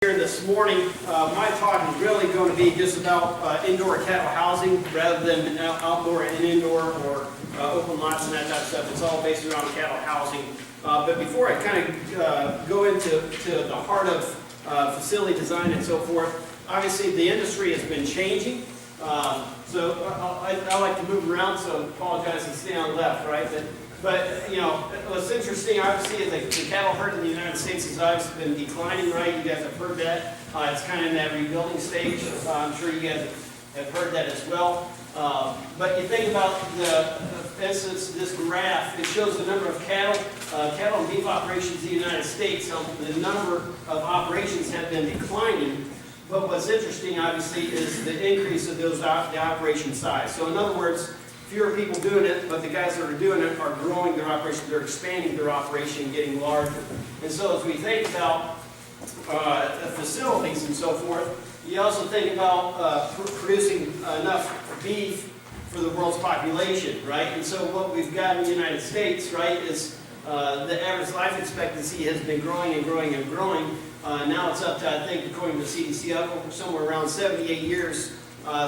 Here this morning, my talk is really going to be just about indoor cattle housing rather than outdoor and indoor or open lots and that type of stuff. It's all based around cattle housing. But before I kind of go into the heart of facility design and so forth, obviously the industry has been changing. So I like to move around, so I apologize and stay on the left, right? But you know, what's interesting, obviously, is the cattle herd in the United States has obviously been declining, right? You guys have heard that. It's kind of in that rebuilding stage. I'm sure you guys have heard that as well. But you think about for instance, this graph, it shows the number of cattle and beef operations in the United States. So the number of operations have been declining. But what's interesting, obviously, is the increase of the operation size. So in other words, fewer people doing it, but the guys that are doing it are growing their operation, they're expanding their operation, getting larger. And so as we think about facilities and so forth, you also think about producing enough beef for the world's population, right? And so what we've got in the United States, right, is the average life expectancy has been growing and growing and growing. Now it's up to, I think, according to the CDC, up somewhere around 78 years.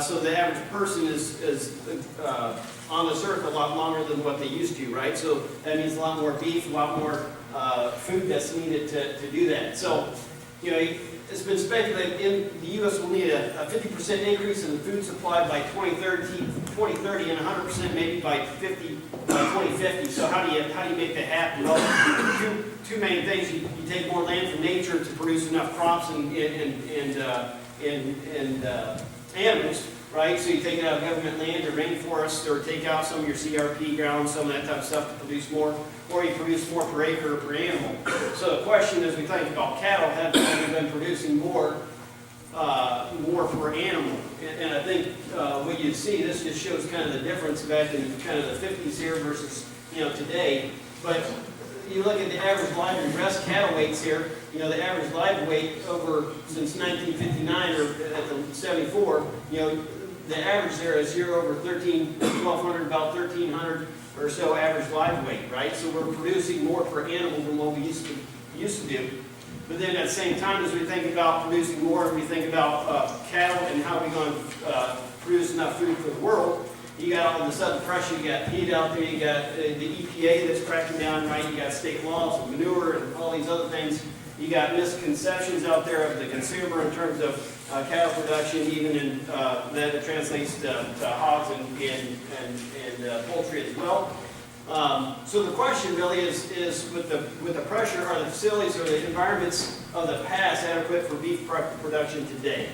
So the average person is on this earth a lot longer than what they used to, right? So that means a lot more beef, a lot more food that's needed to do that. So, you know, it's been speculated in the U.S. will need a 50% increase in the food supply by 2030 and 100% maybe by 2050. So how do you make that happen? Well, two main things. You take more land from nature to produce enough crops and animals, right? So you take it out of government land or rainforests, or take out some of your CRP ground, some of that type of stuff to produce more, or you produce more per acre or per animal. So the question as we think about cattle, have we been producing more per animal? And I think what you see, this just shows kind of the difference back in kind of the 50s here versus, you know, today. But you look at the average live and breast cattle weights here, you know, the average live weight over since 1959 or at the 74, you know, the average there is here over 1,200, about 1,300 or so average live weight, right? So we're producing more per animal than what we used to do. But then at the same time, as we think about producing more, we think about cattle and how we're going to produce enough food for the world. You got all this other pressure, you got heat out there, you got the EPA that's cracking down, right? You got state laws and manure and all these other things. You got misconceptions out there of the consumer in terms of cattle production, even in that translates to hogs and poultry as well. So the question really is with the pressure, are the facilities or the environments of the past adequate for beef production today?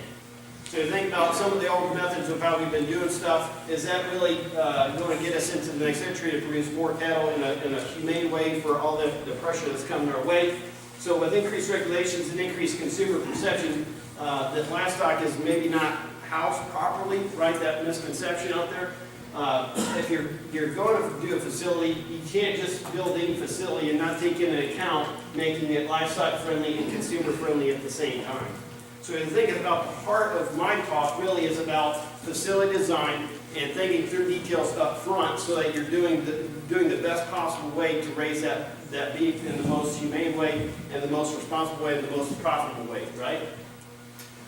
So you think about some of the old methods of how we've been doing stuff, is that really going to get us into the next century to produce more cattle in a humane way for all the pressure that's coming our way? So with increased regulations and increased consumer perception, that livestock is maybe not housed properly, right? That misconception out there. If you're going to do a facility, you can't just build any facility and not take into account making it livestock friendly and consumer friendly at the same time. So the thing about the heart of my talk really is about facility design and thinking through details up front so that you're doing the best possible way to raise that beef in the most humane way and the most responsible way and the most profitable way, right?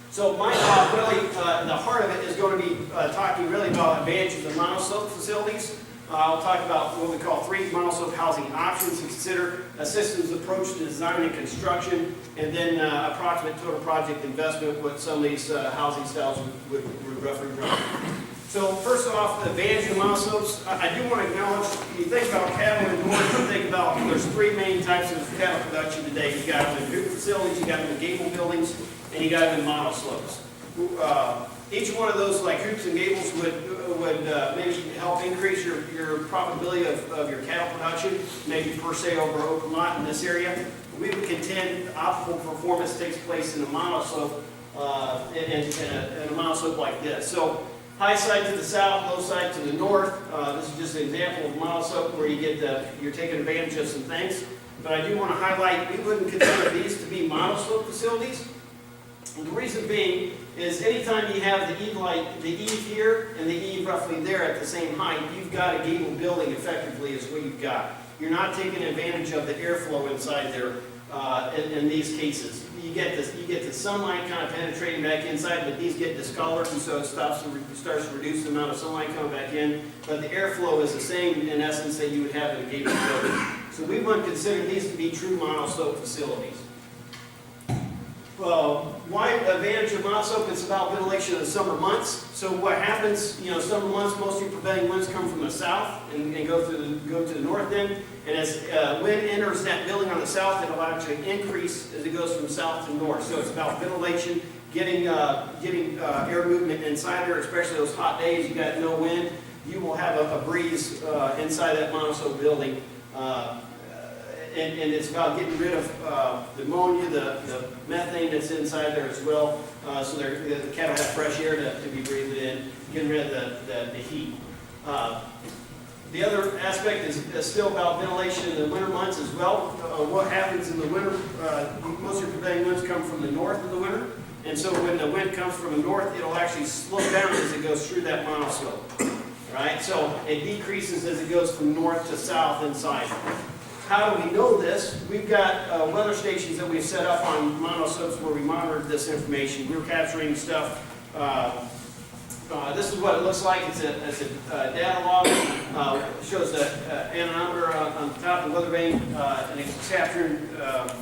So my talk really, the heart of it is going to be talking really about advantages of monoslope facilities. I'll talk about what we call 3 monoslope housing options to consider, a systems approach to design and construction, and then approximate total project investment, what some of these housing styles would roughly run. So first off, the advantage of monoslopes, I do want to acknowledge, when you think about cattle indoors, you think about, there's 3 main types of cattle production today. You got them in coop facilities, you got them in gable buildings, and you got them in monoslopes. Each one of those, like coops and gables, would maybe help increase your profitability of your cattle production, maybe per se over open lot in this area. We would contend optimal performance takes place in a monoslope, in a monoslope like this. So high side to the south, low side to the north. This is just an example of monoslope where you're taking advantage of some things. But I do want to highlight, we wouldn't consider these to be monoslope facilities. And the reason being is anytime you have the eave here and the eave roughly there at the same height, you've got a gable building effectively is what you've got. You're not taking advantage of the airflow inside there in these cases. You get the sunlight kind of penetrating back inside, but these get discolored, and so it starts to reduce the amount of sunlight coming back in. But the airflow is the same in essence that you would have in a gated building. So we wouldn't consider these to be true monoslope facilities. Why advantage of monoslope? It's about ventilation in the summer months. So what happens, summer months, most of your prevailing winds come from the south and go to the north end. And as wind enters that building on the south, it'll actually increase as it goes from south to north. So it's about ventilation, getting air movement inside there, especially those hot days. You got no wind, you will have a breeze inside that monoslope building. And it's about getting rid of the ammonia, the methane that's inside there as well, so the cattle have fresh air to be breathed in, getting rid of the heat. The other aspect is still about ventilation in the winter months as well. What happens in the winter, most of your prevailing winds come from the north in the winter, and so when the wind comes from the north, it'll actually slow down as it goes through that monoslope. Right? So it decreases as it goes from north to south inside. How do we know this? We've got weather stations that we've set up on monoslopes where we monitor this information. We're capturing stuff. This is what it looks like. It's a data log. It shows the anemometer on the top of the weather vane, and it's capturing the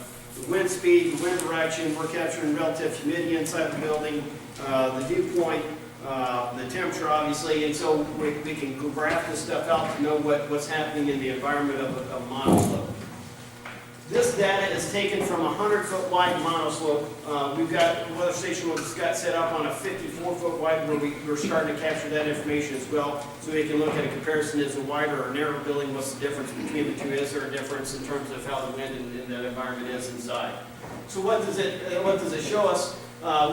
wind speed, the wind direction. We're capturing relative humidity inside the building, the dew point, the temperature, obviously, and so we can graph this stuff out to know what's happening in the environment of a monoslope. This data is taken from a 100-foot wide monoslope. We've got a weather station we've got set up on a 54-foot wide where we're starting to capture that information as well, so we can look at a comparison. Is a wider or narrow building? What's the difference between the two? Is there a difference in terms of how the wind in that environment is inside? So what does it show us?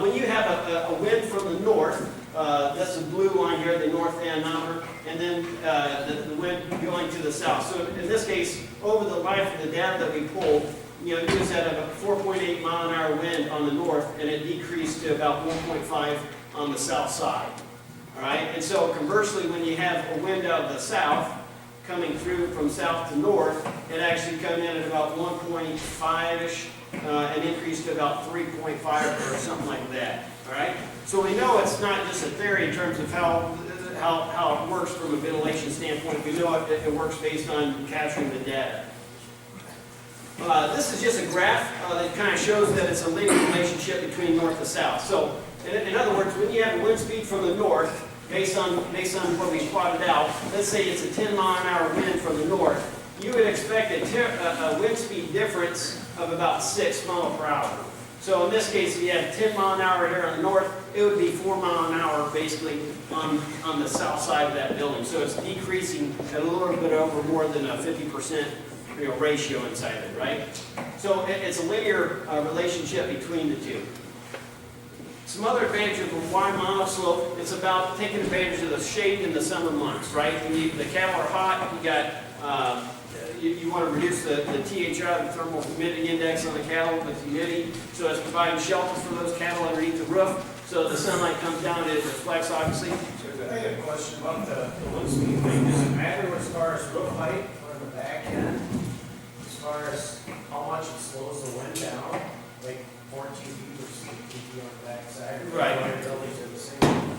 When you have a wind from the north, that's the blue line here, the north anemometer, and then the wind going to the south. So in this case, over the life of the data that we pulled, you just had a 4.8 mile an hour wind on the north, and it decreased to about 1.5 on the south side. All right, and so conversely, when you have a wind out of the south coming through from south to north, it actually come in at about 1.5-ish, and increased to about 3.5 or something like that. All right, so we know it's not just a theory in terms of how it works from a ventilation standpoint. We know it works based on capturing the data. This is just a graph that kind of shows that it's a linear relationship between north and south. So, in other words, when you have a wind speed from the north, based on what we plotted out, let's say it's a 10 mile an hour wind from the north, you would expect a wind speed difference of about 6 miles per hour. So in this case, if you had 10 mile an hour here on the north, it would be 4 mile an hour basically on the south side of that building. So it's decreasing at a little bit over more than a 50% ratio inside it, right? So it's a linear relationship between the two. Some other advantages of why monoslope, it's about taking advantage of the shade in the summer months, right? When the cattle are hot, you got you want to reduce the THI, the thermal humidity index on the cattle with humidity, so it's providing shelter for those cattle underneath the roof, so the sunlight comes down, it reflects obviously. I have a question about the wind speed thing. Does it matter as far as roof height on the back end? As far as how much it slows the wind down? Like 14 feet or 16 feet on the back side? Right. Buildings are the same.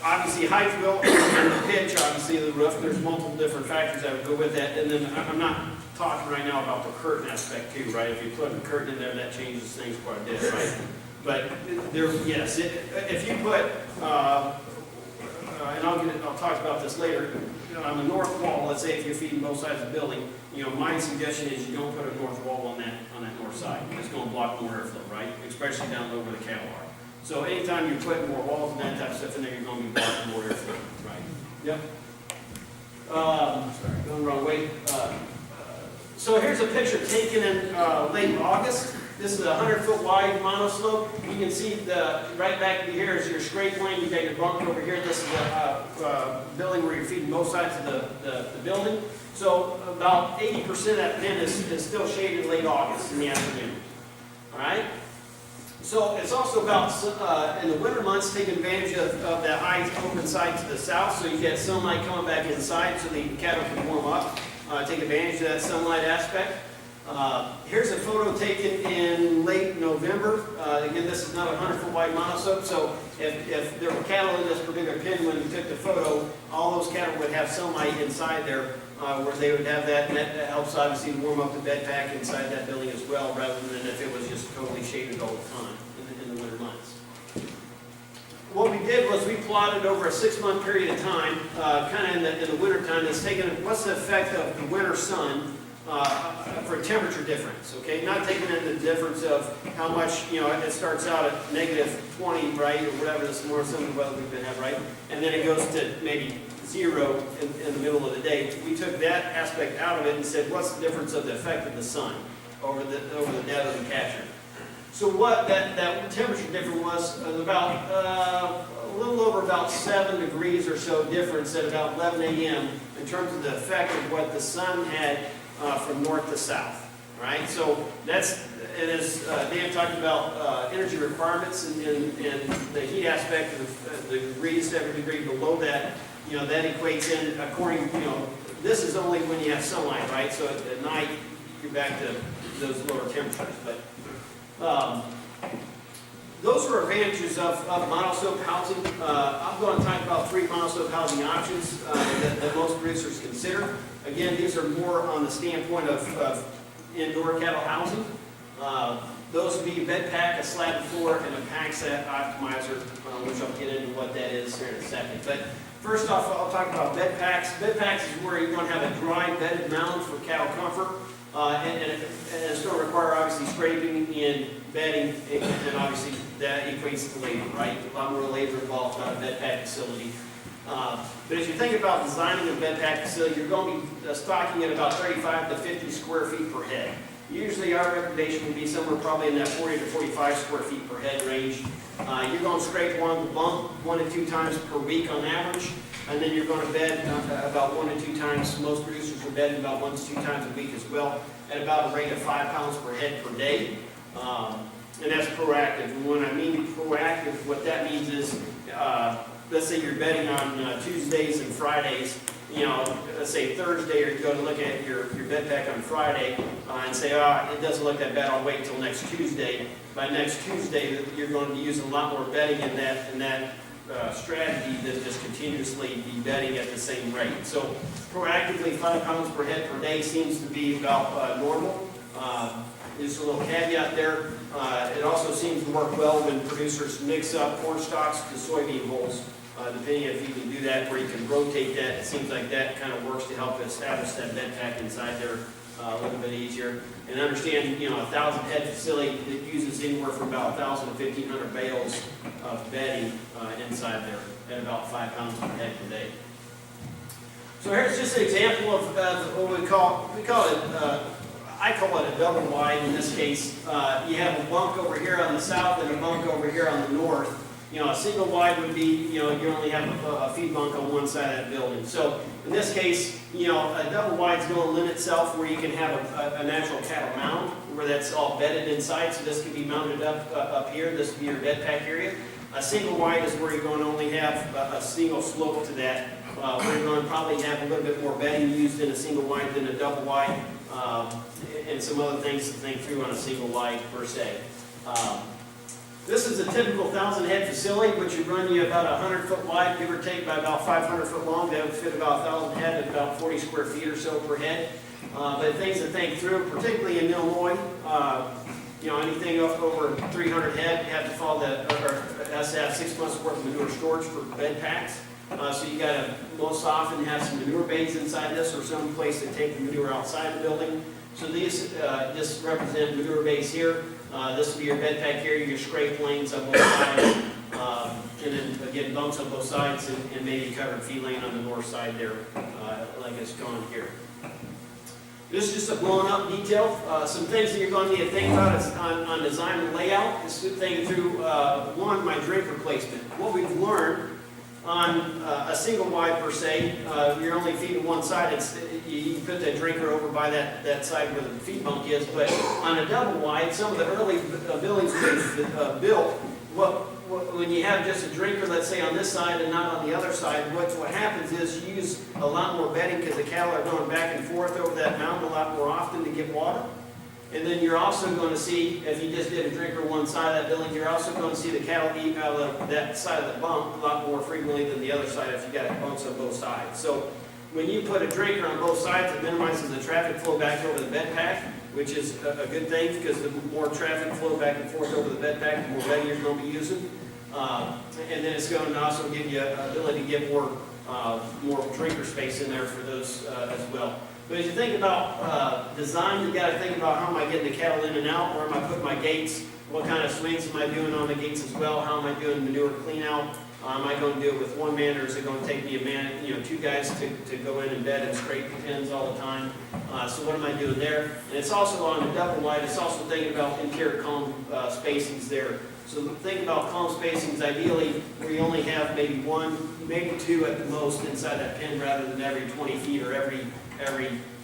Obviously height will, and the pitch obviously of the roof, there's multiple different factors that would go with that, and then I'm not talking right now about the curtain aspect too, right? If you put a curtain in there, that changes things quite a bit, right? But there, yes, if you put, and I'll talk about this later, on the north wall, let's say if you're feeding both sides of the building, my suggestion is you don't put a north wall on that north side. It's going to block more airflow, right? Especially down low where the cattle are. So anytime you put more walls and that type of stuff in there, you're going to be blocking more airflow, right? Yep. Sorry, going the wrong way. So here's a picture taken in late August. This is a 100-foot wide monoslope. You can see right back here is your straight plane. You got your bunk over here. This is the building where you're feeding both sides of the building. So about 80% of that pen is still shaded late August in the afternoon. All right. So it's also about, in the winter months, taking advantage of that high open side to the south, so you get sunlight coming back inside so the cattle can warm up. Take advantage of that sunlight aspect. Here's a photo taken in late November. Again, this is not a 100-foot wide monosoap, so if there were cattle in this particular pen when we took the photo, all those cattle would have sunlight inside there, where they would have that, and that helps obviously warm up the bed pack inside that building as well, rather than if it was just totally shaded all the time in the winter months. What we did was we plotted over a 6-month period of time, kind of in the winter time, that's taken what's the effect of the winter sun for temperature difference, okay? Not taking into the difference of how much, it starts out at negative 20, right, or whatever this more some of the weather we've been having, right? And then it goes to maybe 0 in the middle of the day. We took that aspect out of it and said, what's the difference of the effect of the sun over the dead of the catcher? So what that temperature difference was about a little over about 7 degrees or so difference at about 11 a.m. in terms of the effect of what the sun had from north to south, right? So that's, and as Dan talked about energy requirements and the heat aspect of the degrees, 7 degree below that, that equates in according, this is only when you have sunlight, right? So at night, you're back to those lower temperatures. But those are advantages of monosoap housing. I'm going to talk about 3 monosoap housing options that most producers consider. Again, these are more on the standpoint of indoor cattle housing. Those would be a bed pack, a slab floor, and a pack set optimizer, which I'll get into what that is here in a second. But first off, I'll talk about bed packs. Bed packs is where you're going to have a dry bedded mound for cattle comfort. And it's going to require obviously scraping and bedding, and obviously that equates to labor, right? A lot more labor involved on a bed pack facility. But as you think about designing a bed pack facility, you're going to be stocking at about 35 to 50 square feet per head. Usually our recommendation would be somewhere probably in that 40 to 45 square feet per head range. You're going to scrape along the bump 1 to 2 times per week on average. And then you're going to bed about 1 to 2 times. Most producers are bedding about 1 to 2 times a week as well, at about a rate of 5 pounds per head per day. And that's proactive. And when I mean proactive, what that means is, let's say you're bedding on Tuesdays and Fridays. Let's say Thursday, or you go to look at your bed pack on Friday and say, it doesn't look that bad, I'll wait until next Tuesday. By next Tuesday, you're going to be using a lot more bedding in that strategy than just continuously be bedding at the same rate. So proactively 5 pounds per head per day seems to be about normal. There's a little caveat there. It also seems to work well when producers mix up corn stalks to soybean hulls. Depending if you can do that where you can rotate that, it seems like that kind of works to help establish that bed pack inside there a little bit easier. And understand, a 1,000 head facility that uses anywhere from about 1,000 to 1,500 bales of bedding inside there at about 5 pounds per head per day. So here's just an example of what we call it, I call it a double wide in this case. You have a bunk over here on the south and a bunk over here on the north. A single wide would be, you only have a feed bunk on one side of that building. So in this case, a double wide is going to lend itself where you can have a natural cattle mound where that's all bedded inside. So this can be mounted up here. This would be your bed pack area. A single wide is where you're going to only have a single slope to that. Where you're going to probably have a little bit more bedding used in a single wide than a double wide, and some other things to think through on a single wide per se. This is a typical 1,000 head facility, which would run you about 100 foot wide, give or take, by about 500 foot long. That would fit about 1,000 head at about 40 square feet or so per head. But things to think through, particularly in Illinois, anything up over 300 head, you have to follow has to have 6 months worth of manure storage for bed packs. So you got to most often have some manure bays inside this, or some place to take the manure outside the building. So these just represent manure bays here. This will be your bed pack area, your scrape lanes on both sides, and then again bunks on both sides, and maybe covered feed lane on the north side there, like it's gone here. This is just a blown up detail. Some things that you're going to need to think about is on design and layout. Just thinking through, one, my drinker placement. What we've learned on a single wide per se, you're only feeding one side. You put that drinker over by that side where the feed bunk is. But on a double wide, some of the early buildings we've built, when you have just a drinker, let's say on this side and not on the other side, what happens is you use a lot more bedding because the cattle are going back and forth over that mound a lot more often to get water. And then you're also going to see, if you just did a drinker one side of that building, you're also going to see the cattle eat out of that side of the bunk a lot more frequently than the other side if you got bunks on both sides. So when you put a drinker on both sides, it minimizes the traffic flow back over the bed pack, which is a good thing, because the more traffic flow back and forth over the bed pack, the more bedding you're going to be using. And then it's going to also give you an ability to get more drinker space in there for those as well. But as you think about design, you got to think about, how am I getting the cattle in and out? Where am I putting my gates? What kind of swings am I doing on the gates as well? How am I doing manure clean out? Am I going to do it with one man, or is it going to take me a man, two guys to go in and bed and scrape the pins all the time? So what am I doing there? And it's also on the double wide. It's also thinking about interior column spacings there. So think about column spacings ideally where you only have maybe one, maybe two at the most inside that pin, rather than every 20 feet or every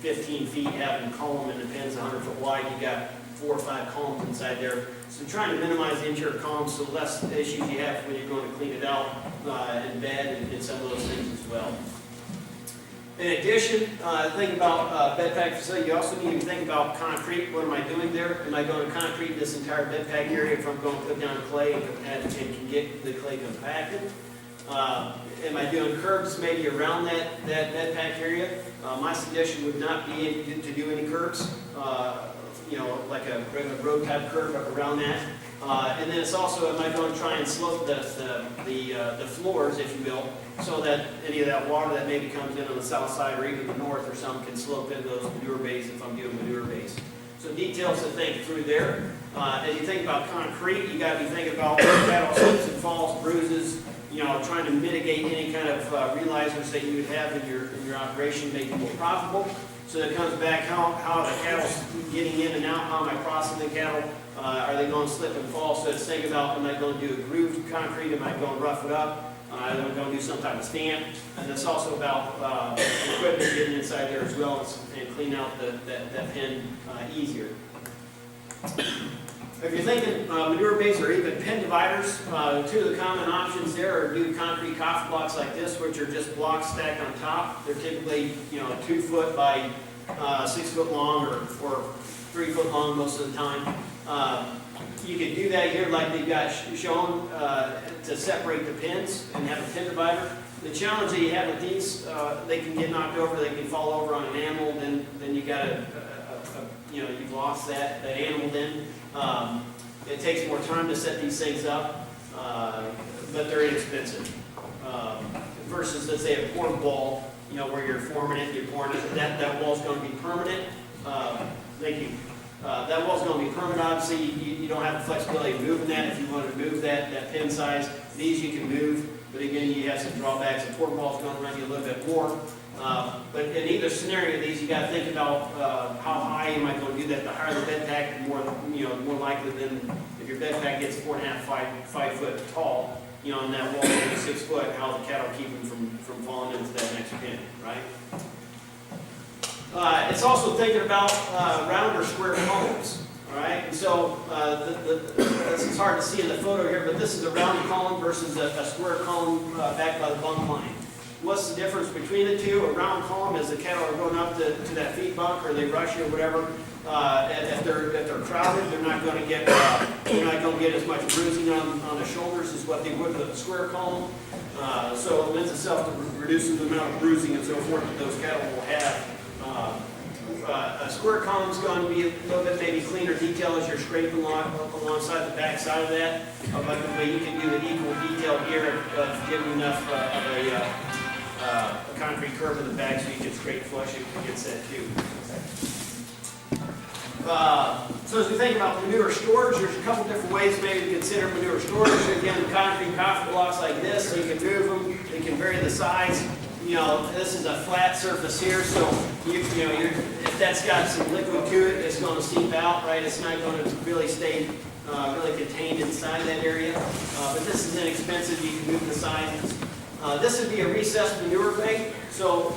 15 feet having a column, and the pin's 100 foot wide. You got 4 or 5 columns inside there. So trying to minimize the interior columns, so less issues you have when you're going to clean it out in bed and some of those things as well. In addition, think about bed pack facility. You also need to think about concrete. What am I doing there? Am I going to concrete this entire bed pack area if I'm going to put down clay and can get the clay compacted? Am I doing curbs maybe around that bed pack area? My suggestion would not be to do any curbs, like a road type curb around that. And then it's also, am I going to try and slope the floors, if you will, so that any of that water that maybe comes in on the south side or even the north or something can slope into those manure bays if I'm doing manure bays. So details to think through there. As you think about concrete, you got to be thinking about cattle slips and falls, bruises, trying to mitigate any kind of realizers that you would have in your operation, make it more profitable. So that comes back, how the cattle's getting in and out, how am I crossing the cattle? Are they going to slip and fall? So it's thinking about, am I going to do a grooved concrete? Am I going to rough it up? Am I going to do some type of stamp? And it's also about equipment getting inside there as well and clean out that pen easier. If you're thinking manure bays or even pen dividers, two of the common options there are do concrete coffee blocks like this, which are just blocks stacked on top. They're typically 2 foot by 6 foot long or 3 foot long most of the time. You could do that here like they've got shown to separate the pins and have a pin divider. The challenge that you have with these, they can get knocked over, they can fall over on an animal, then you got you've lost that animal then. It takes more time to set these things up, but they're inexpensive. Versus, let's say, a pork wall, where you're forming it, you're pouring it, that wall's going to be permanent. Thank you. That wall's going to be permanent. Obviously, you don't have the flexibility of moving that. If you want to move that pin size, these you can move, but again, you have some drawbacks. The pork wall's going to run you a little bit more. But in either scenario of these, you got to think about how high am I going to do that. The higher the bed pack, the more likely than if your bed pack gets 4.5, 5 foot tall, and that wall is 6 foot, how the cattle keep them from falling into that next pin, right? It's also thinking about round or square columns, all right? And so this is hard to see in the photo here, but this is a round column versus a square column back by the bunk line. What's the difference between the two? A round column is the cattle are going up to that feed bunk, or they rush you or whatever. If they're crowded, they're not going to get as much bruising on the shoulders as what they would with a square column. So it lends itself to reducing the amount of bruising and so forth that those cattle will have. A square column is going to be a little bit maybe cleaner detail as you're scraping alongside the back side of that. But the way you can do an equal detail here of giving enough of a concrete curve in the back so you can scrape flush it against that too. So as we think about manure storage, there's a couple different ways maybe to consider manure storage. Again, concrete coffee blocks like this, so you can move them, they can vary the size. This is a flat surface here, so if that's got some liquid to it, it's going to seep out, right? It's not going to really stay really contained inside that area. But this is inexpensive. You can move the sizes. This would be a recessed manure bank. So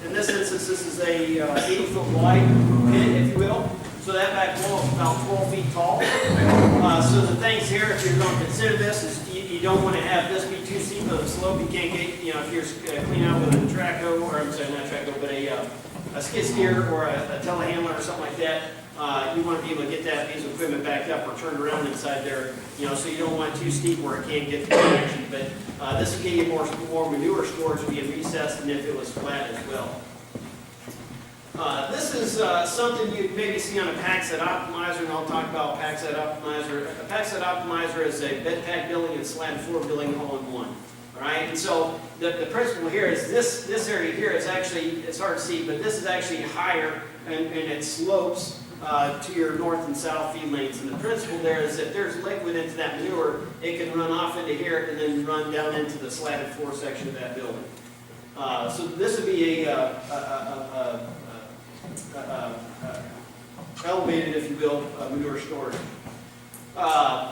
in this instance, this is a 80-foot wide pit, if you will. So that back wall is about 12 feet tall. So the things here, if you're going to consider this, is you don't want to have this be too steep of a slope. You can't get, if you're cleaning out with a traco, or I'm sorry, not traco, but a skid steer or a telehandler or something like that, you want to be able to get that piece of equipment backed up or turned around inside there, so you don't want it too steep where it can't get the traction. But this will give you more manure storage being recessed than if it was flat as well. This is something you maybe see on a Packset Optimizer, and I'll talk about Packset Optimizer. A Packset Optimizer is a bed pack building and slat floor building all in one. All right, and so the principle here is this area here is actually, it's hard to see, but this is actually higher and it slopes to your north and south feed lanes. And the principle there is if there's liquid into that manure, it can run off into here and then run down into the slatted floor section of that building. So this would be elevated, if you will, manure storage.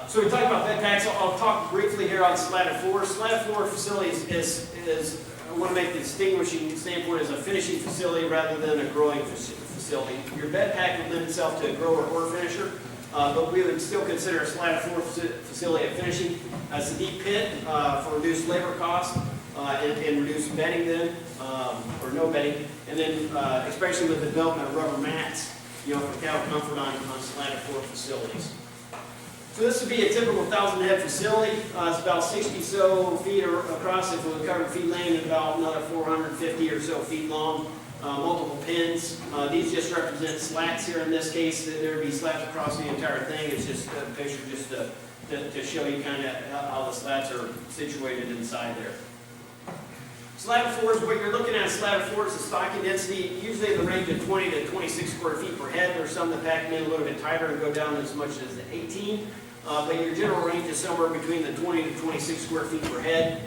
So we talked about bed packs. I'll talk briefly here on slatted floor. Slatted floor facilities is I want to make the distinguishing standpoint as a finishing facility rather than a growing facility. Your bed pack would lend itself to a grower or finisher, but we would still consider a slatted floor facility a finishing. It's a deep pit for reduced labor costs and reduced bedding then, or no bedding, and then especially with the development of rubber mats, for cattle comfort on slatted floor facilities. So this would be a typical 1,000-head facility. It's about 60 so feet across if it was covered feed lane, and about another 450 or so feet long. Multiple pins. These just represent slats here in this case. There would be slats across the entire thing. It's just a picture just to show you kind of how the slats are situated inside there. Slatted floors, what you're looking at slatted floors, the stocking density, usually in the range of 20 to 26 square feet per head. There's some that pack them in a little bit tighter and go down as much as 18. But your general range is somewhere between the 20 to 26 square feet per head.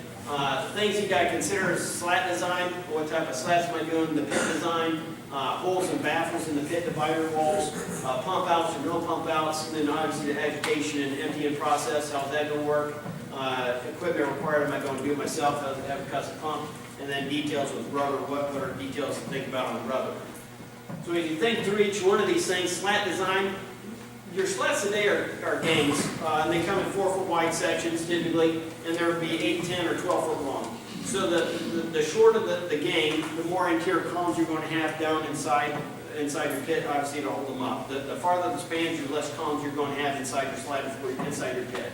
Things you got to consider is slat design. What type of slats am I doing? The pit design, holes and baffles in the pit divider walls, pump outs or no pump outs, and then obviously the agitation and emptying process. How's that going to work? Equipment required, am I going to do it myself? Does it have a custom pump? And then details with rubber. What are details to think about on rubber? So as you think through each one of these things, slat design. Your slats today are gangs, and they come in 4-foot wide sections typically, and there would be 8, 10, or 12 foot long. So the shorter the gang, the more interior columns you're going to have down inside your pit, obviously to hold them up. The farther the spans, the less columns you're going to have inside your slatted floor, inside your pit.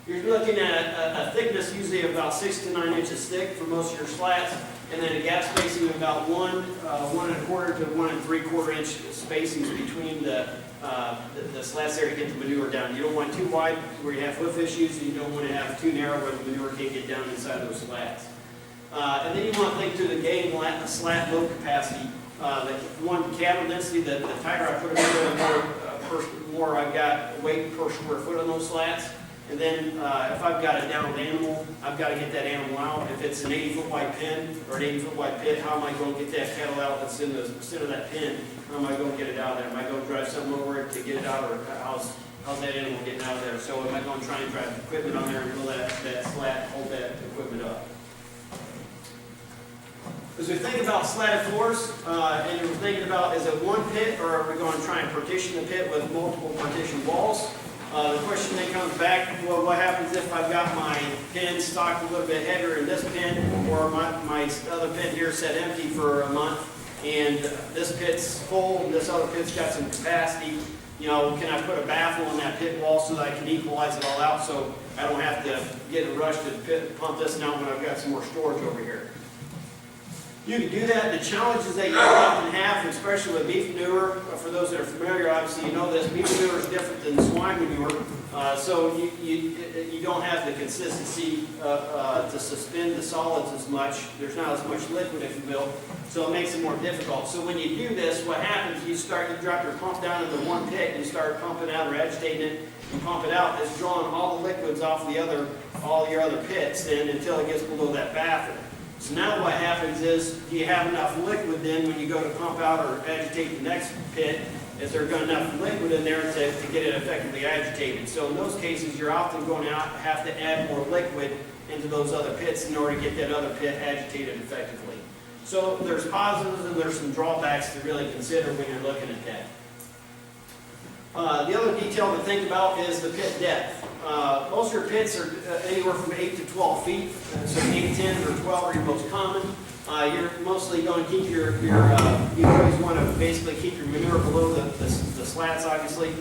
You're looking at a thickness usually of about 6 to 9 inches thick for most of your slats, and then a gap spacing of about 1 1/4 to 1 3/4 inch spacings between the slats there to get the manure down. You don't want too wide where you have hoof issues, and you don't want to have too narrow where the manure can't get down inside those slats. And then you want to think through the gang slat load capacity. The one cattle density, the tighter I put it in, the more I've got weight per square foot on those slats. And then if I've got a downed animal, I've got to get that animal out. If it's an 80-foot wide pen or an 80-foot wide pit, how am I going to get that cattle out that's in the center of that pen? How am I going to get it out of there? Am I going to drive something over it to get it out, or how's that animal getting out of there? So am I going to try and drive equipment on there and pull that slat, hold that equipment up? As we think about slatted floors, and we're thinking about, is it one pit, or are we going to try and partition the pit with multiple partition walls? The question then comes back, well, what happens if I've got my pin stocked a little bit heavier in this pin, or my other pin here set empty for a month, and this pit's full, and this other pit's got some capacity? Can I put a baffle in that pit wall so that I can equalize it all out so I don't have to get in a rush to pump this down when I've got some more storage over here? You can do that. The challenges that you often have, especially with beef manure, for those that are familiar, obviously you know this, beef manure is different than swine manure, so you don't have the consistency to suspend the solids as much. There's not as much liquid, if you will, so it makes it more difficult. So when you do this, what happens, you drop your pump down into one pit and you start pumping out or agitating it. You pump it out, it's drawing all the liquids off all your other pits then until it gets below that baffle. So now what happens is, do you have enough liquid then when you go to pump out or agitate the next pit? Is there enough liquid in there to get it effectively agitated? So in those cases, you're often going to have to add more liquid into those other pits in order to get that other pit agitated effectively. So there's positives and there's some drawbacks to really consider when you're looking at that. The other detail to think about is the pit depth. Most of your pits are anywhere from 8 to 12 feet, so 8, 10, or 12 are your most common. You're mostly going to keep you always want to basically keep your manure below the slats, obviously.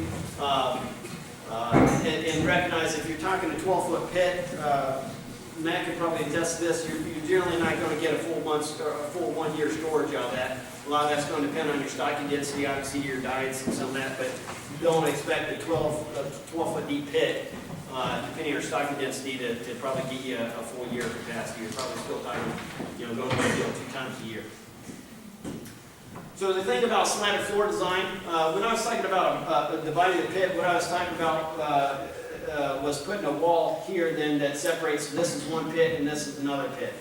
And recognize if you're talking a 12-foot pit, Matt could probably attest to this, you're generally not going to get a full 1 year storage out of that. A lot of that's going to depend on your stocking density, obviously your diets and some of that, but don't expect a 12-foot deep pit, depending on your stocking density, to probably get you a full year capacity. You're probably still talking, going to the field 2 times a year. So the thing about slatted floor design, when I was talking about dividing the pit, what I was talking about was putting a wall here then that separates, this is one pit and this is another pit.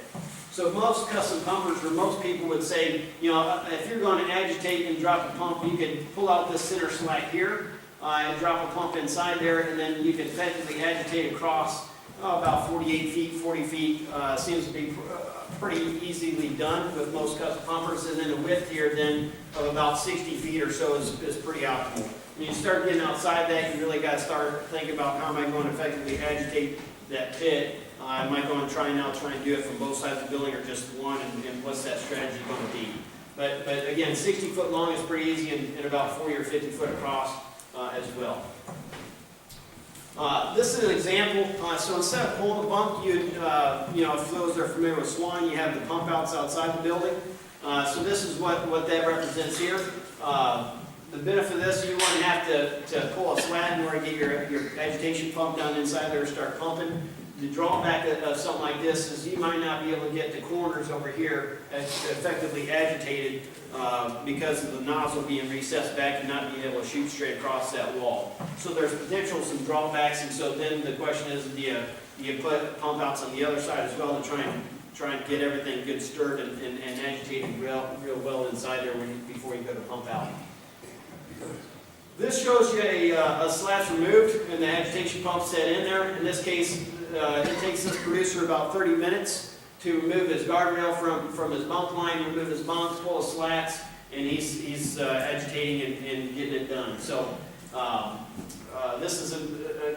So most custom pumpers, or most people would say, if you're going to agitate and drop a pump, you can pull out this center slat here and drop a pump inside there, and then you can effectively agitate across about 48 feet, 40 feet. Seems to be pretty easily done with most custom pumpers, and then the width here then of about 60 feet or so is pretty optimal. When you start getting outside that, you really got to start thinking about how am I going to effectively agitate that pit. Am I going to try and do it from both sides of the building or just one, and what's that strategy going to be? But again, 60 foot long is pretty easy, and about 40 or 50 foot across as well. This is an example. So instead of pulling the pump, if those are familiar with Swan, you have the pump outs outside the building. So this is what that represents here. The benefit of this, you wouldn't have to pull a slat in order to get your agitation pump down inside there and start pumping. The drawback of something like this is you might not be able to get the corners over here effectively agitated because of the nozzle being recessed back and not being able to shoot straight across that wall. So there's potential some drawbacks, and so then the question is, do you put pump outs on the other side as well to try and get everything good stirred and agitated real well inside there before you go to pump out. This shows you a slat's removed and the agitation pump set in there. In this case, it takes this producer about 30 minutes to remove his guardrail from his bump line, remove his bumps, pull his slats, and he's agitating and getting it done. So this is,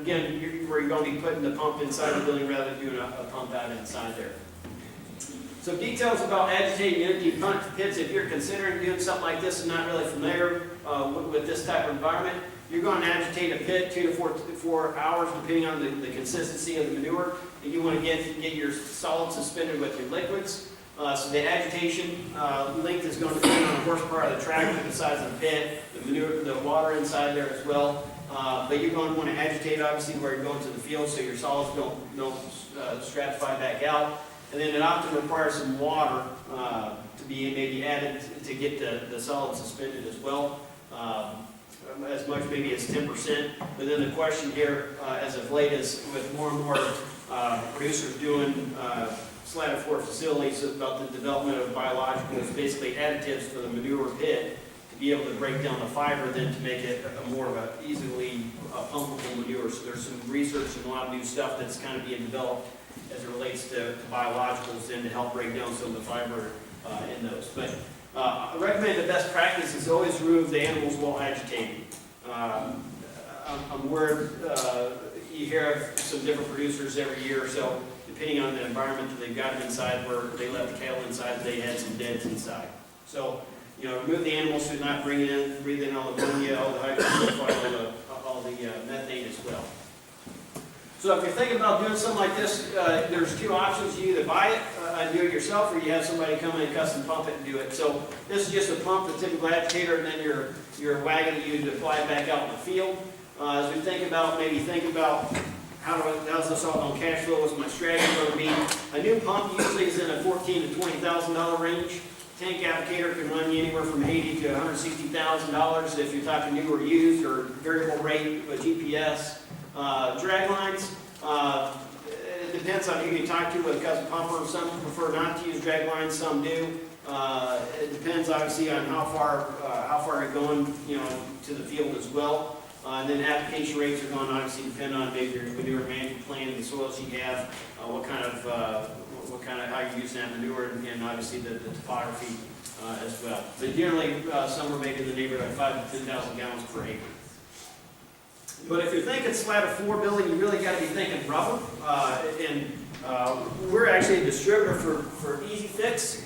again, where you're going to be putting the pump inside the building rather than doing a pump out inside there. So details about agitating empty pits, if you're considering doing something like this and not really familiar with this type of environment, you're going to agitate a pit 2 to 4 hours depending on the consistency of the manure. And you want to get your solids suspended with your liquids. So the agitation length is going to depend on the horsepower of the tractor, the size of the pit, the manure, the water inside there as well. But you're going to want to agitate obviously where you're going to the field so your solids don't stratify back out. And then it often requires some water to be maybe added to get the solids suspended as well, as much maybe as 10%. But then the question here, as of late, is with more and more producers doing slatted floor facilities about the development of biologicals, basically additives for the manure pit, to be able to break down the fiber, then to make it a more of a easily pumpable manure. So there's some research and a lot of new stuff that's kind of being developed as it relates to biologicals and to help break down some of the fiber in those. But I recommend the best practice is always remove the animals while agitating. I'm aware you hear of some different producers every year or so, depending on the environment that they've got them inside, where they left the cattle inside, they had some deads inside. So, remove the animals so not breathe in all the ammonia, all the hydrogen, all the methane as well. So if you're thinking about doing something like this, there's 2 options. You either buy it and do it yourself, or you have somebody come in and custom pump it and do it. So this is just a pump, the typical agitator, and then your wagon that you deploy back out in the field. As we think about how's this all going to cash flow, what's my strategy going to be? A new pump usually is in a $14,000 to $20,000 range. Tank applicator can run you anywhere from $80,000 to $160,000 if you're talking new or used, or variable rate with GPS. Drag lines, it depends on who you talk to with a custom pumper. Some prefer not to use drag lines, some do. It depends obviously on how far you're going, to the field as well. And then application rates are going to obviously depend on maybe your manure management plan, the soils you have, what kind of how you're using that manure, and obviously the topography as well. But generally, some are maybe in the neighborhood of 5,000 to 10,000 gallons per acre. But if you're thinking slatted floor building, you really got to be thinking rubber. And We're actually a distributor for Easy Fix.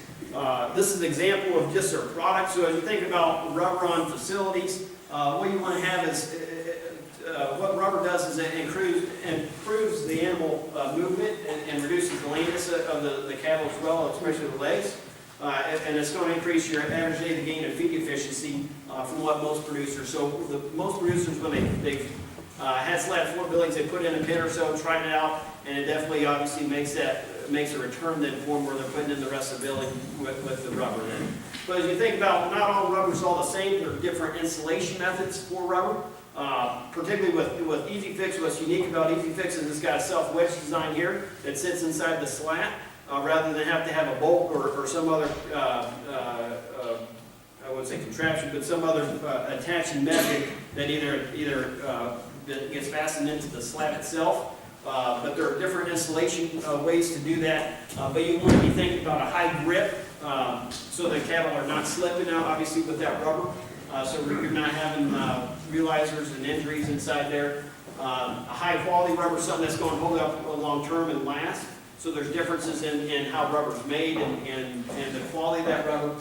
This is an example of just our product. So as you think about rubber on facilities, what you want to have is, what rubber does is it improves the animal movement and reduces the lameness of the cattle as well, especially the legs. And it's going to increase your average daily gain of feed efficiency from what most producers. So most producers, when they've had slab floor buildings, they put in a pin or so, tried it out, and it definitely obviously makes a return then form where they're putting in the rest of the building with the rubber then. But as you think about, not all rubber is all the same. There are different installation methods for rubber. Particularly with Easy Fix, what's unique about Easy Fix is it's got a self-wedge design here that sits inside the slat, rather than have to have a bolt or some other, I wouldn't say contraption, but some other attaching method that either gets fastened into the slab itself. But there are different installation ways to do that. But you want to be thinking about a high grip, so the cattle are not slipping out, obviously, with that rubber. So you're not having realizers and injuries inside there. A high quality rubber, something that's going to hold up long term and last. So there's differences in how rubber is made and the quality of that rubber.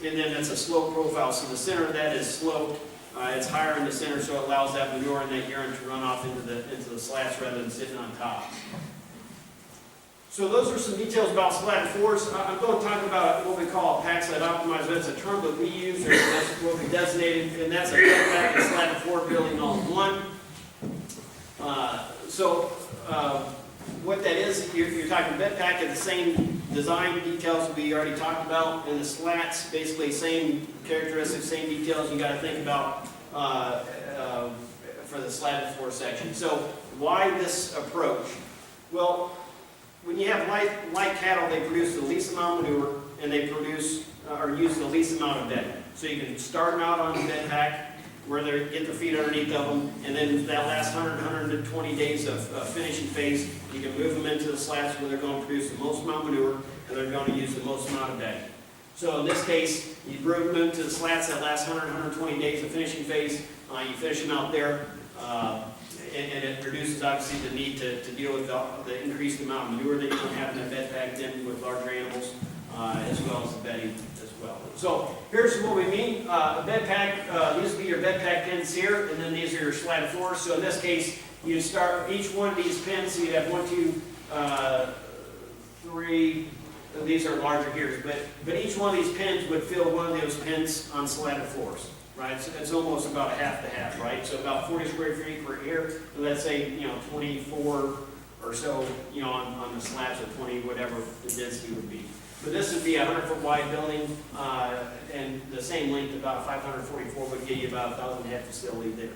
And then it's a slope profile. So the center of that is sloped. It's higher in the center, so it allows that manure and that urine to run off into the slats rather than sitting on top. So those are some details about slat floors. I'm going to talk about what we call a pack slat optimized. That's a term that we use, or that's what we designated, and that's a bed pack and slat floor building all in one. What that is, you're talking bed pack at the same design details we already talked about, and the slats, basically same characteristics, same details you got to think about for the slatted floor section. So why this approach? Well, when you have light cattle, they produce the least amount of manure, and they produce or use the least amount of bedding. So you can start them out on the bed pack, where they get their feet underneath of them, and then that last 120 days of finishing phase, you can move them into the slats where they're going to produce the most amount of manure, and they're going to use the most amount of bedding. So in this case, you move them into the slats that last 120 days of finishing phase, you finish them out there, and it reduces obviously the need to deal with the increased amount of manure that you're going to have in that bed pack then with larger animals, as well as the bedding as well. So here's what we mean. A bed pack, these would be your bed pack pins here, and then these are your slatted floors. So in this case, you start each one of these pins, so you have 1, 2, 3, these are larger here, but each one of these pins would fill one of those pins on slatted floors, right? So it's almost about a half to half, right? So about 40 square feet per ear, and let's say, 24 or so, on the slats, or 20, whatever the density would be. But this would be a 100-foot wide building, and the same length, about 544, would give you about 1,000-head facility there.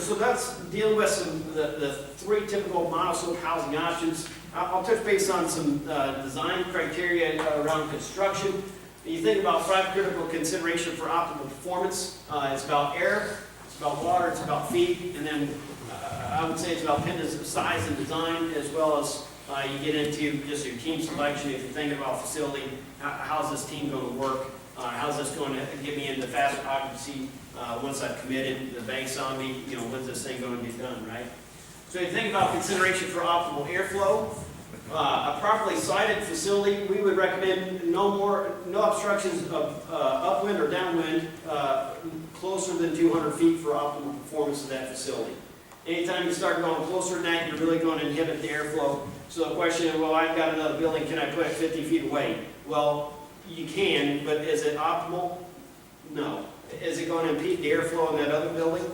So that's dealing with the 3 typical monoslope housing options. I'll touch base on some design criteria around construction. When you think about 5 critical consideration for optimal performance, it's about air, it's about water, it's about feed, and then I would say it's about pin size and design, as well as you get into just your team selection. If you're thinking about facility, how's this team going to work? How's this going to get me into faster occupancy once I've committed, the bank's on me, when's this thing going to get done, right? So you think about consideration for optimal airflow. A properly sited facility, we would recommend no obstructions of upwind or downwind closer than 200 feet for optimal performance of that facility. Anytime you start going closer than that, you're really going to inhibit the airflow. So the question is, well, I've got another building, can I put it 50 feet away? Well, you can, but is it optimal? No. Is it going to impede the airflow in that other building?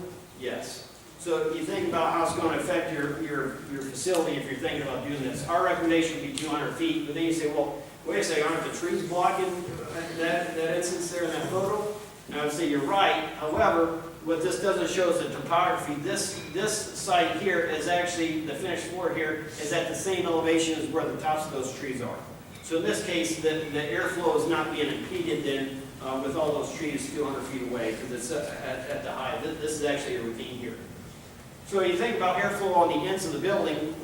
Yes. So you think about how it's going to affect your facility if you're thinking about doing this. Our recommendation would be 200 feet, but then you say, well, wait a second, aren't the trees blocking that instance there in that photo? And I would say you're right. However, what this doesn't show is the topography. This site here is actually, the finished floor here is at the same elevation as where the tops of those trees are. So in this case, the airflow is not being impeded then with all those trees 200 feet away, because it's at the height. This is actually a ravine here. So when you think about airflow on the ends of the building,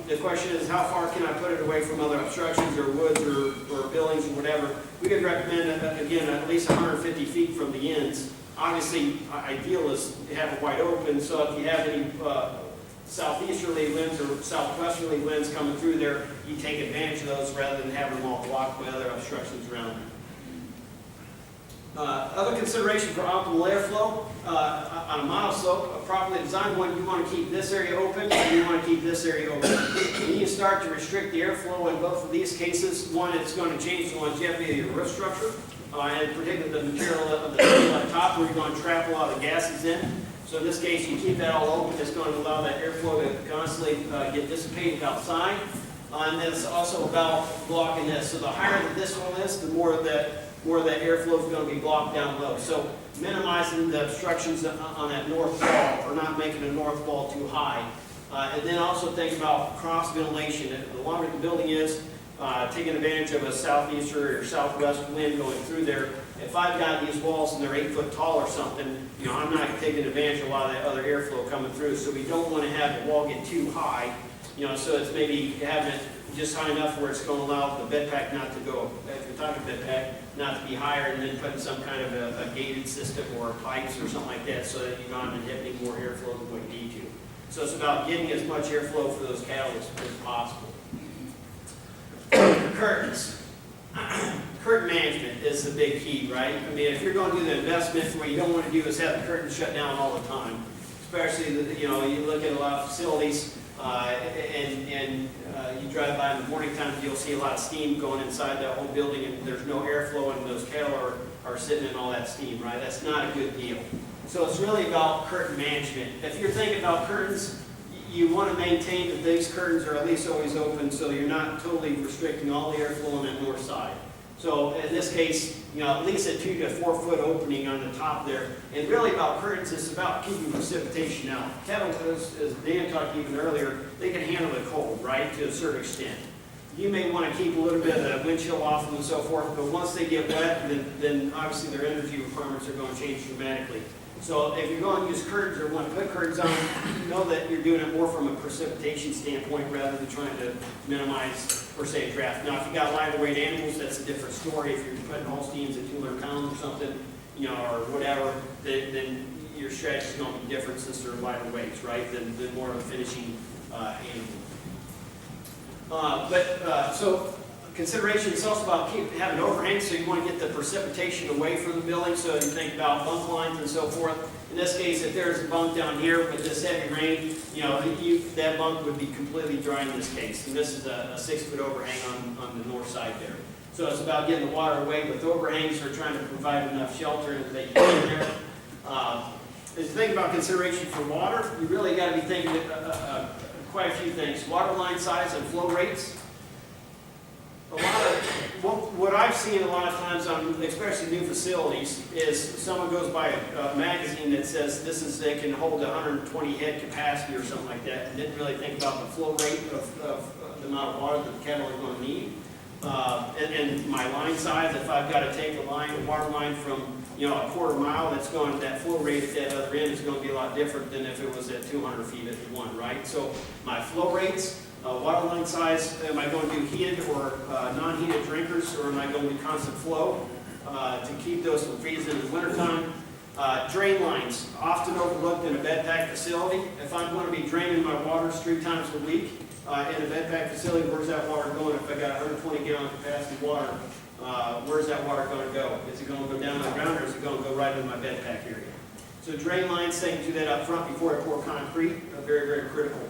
the question is, how far can I put it away from other obstructions or woods or buildings or whatever? We could recommend, again, at least 150 feet from the ends. Obviously, ideal is to have it wide open, so if you have any southeasterly winds or southwesterly winds coming through there, you take advantage of those rather than having them all blocked by other obstructions around them. Other consideration for optimal airflow, on a monoslope, a properly designed one, you want to keep this area open and you want to keep this area open. When you start to restrict the airflow in both of these cases, one, it's going to change the longevity of your roof structure, and particularly the material of the steel on top where you're going to trap a lot of gases in. So in this case, you keep that all open, it's going to allow that airflow to constantly get dissipated outside. And then it's also about blocking this. So the higher that this one is, the more that airflow is going to be blocked down low. So minimizing the obstructions on that north wall, or not making the north wall too high. And then also think about cross ventilation. The longer the building is, taking advantage of a southeaster or southwest wind going through there. If I've got these walls and they're 8 foot tall or something, I'm not taking advantage of a lot of that other airflow coming through. So we don't want to have the wall get too high. So it's maybe having it just high enough where it's going to allow the bed pack not to go, if you're talking bed pack, not to be higher, and then putting some kind of a gated system or pipes or something like that so that you're not inhibiting more airflow than what you need to. So it's about getting as much airflow for those cattle as possible. Curtains. Curtain management is the big key, right? I mean, if you're going to do the investment, what you don't want to do is have the curtains shut down all the time. Especially, you look at a lot of facilities, and you drive by in the morning time, you'll see a lot of steam going inside that whole building, and there's no airflow, and those cattle are sitting in all that steam, right? That's not a good deal. So it's really about curtain management. If you're thinking about curtains, you want to maintain that these curtains are at least always open, so you're not totally restricting all the airflow on that north side. So in this case, at least a 2 to 4 foot opening on the top there. And really about curtains, it's about keeping precipitation out. Cattle, as Dan talked even earlier, they can handle the cold, right, to a certain extent. You may want to keep a little bit of the wind chill off them and so forth, but once they get wet, then obviously their energy requirements are going to change dramatically. So if you're going to use curtains or want to put curtains on, know that you're doing it more from a precipitation standpoint rather than trying to minimize, per se, draft. Now, if you got lighter weight animals, that's a different story. If you're putting Holsteins at 200 pounds or something, or whatever, then your strategy is going to be different since they're lighter weights, right, than more of a finishing animal. So consideration, it's also about having overhang, so you want to get the precipitation away from the building, so you think about bunk lines and so forth. In this case, if there's a bunk down here with this heavy rain, that bunk would be completely dry in this case. And this is a 6 foot overhang on the north side there. So it's about getting the water away with overhangs or trying to provide enough shelter that you can there. As you think about consideration for water, you really got to be thinking quite a few things. Water line size and flow rates. What I've seen a lot of times on especially new facilities is someone goes by a magazine that says they can hold 120 head capacity or something like that, and didn't really think about the flow rate of the amount of water that the cattle are going to need. And my line size, if I've got to take a water line from a quarter mile, that flow rate at that other end is going to be a lot different than if it was at 200 feet at one, right? So my flow rates. Water line size, am I going to do heated or non-heated drinkers, or am I going to do constant flow to keep those from freezing in the wintertime? Drain lines, often overlooked in a bed pack facility. If I'm going to be draining my water 3 times a week in a bed pack facility, where's that water going? If I got 120 gallon capacity water, where's that water going to go? Is it going to go down on the ground, or is it going to go right in my bed pack area? So drain lines, think do that up front before I pour concrete, a very, very critical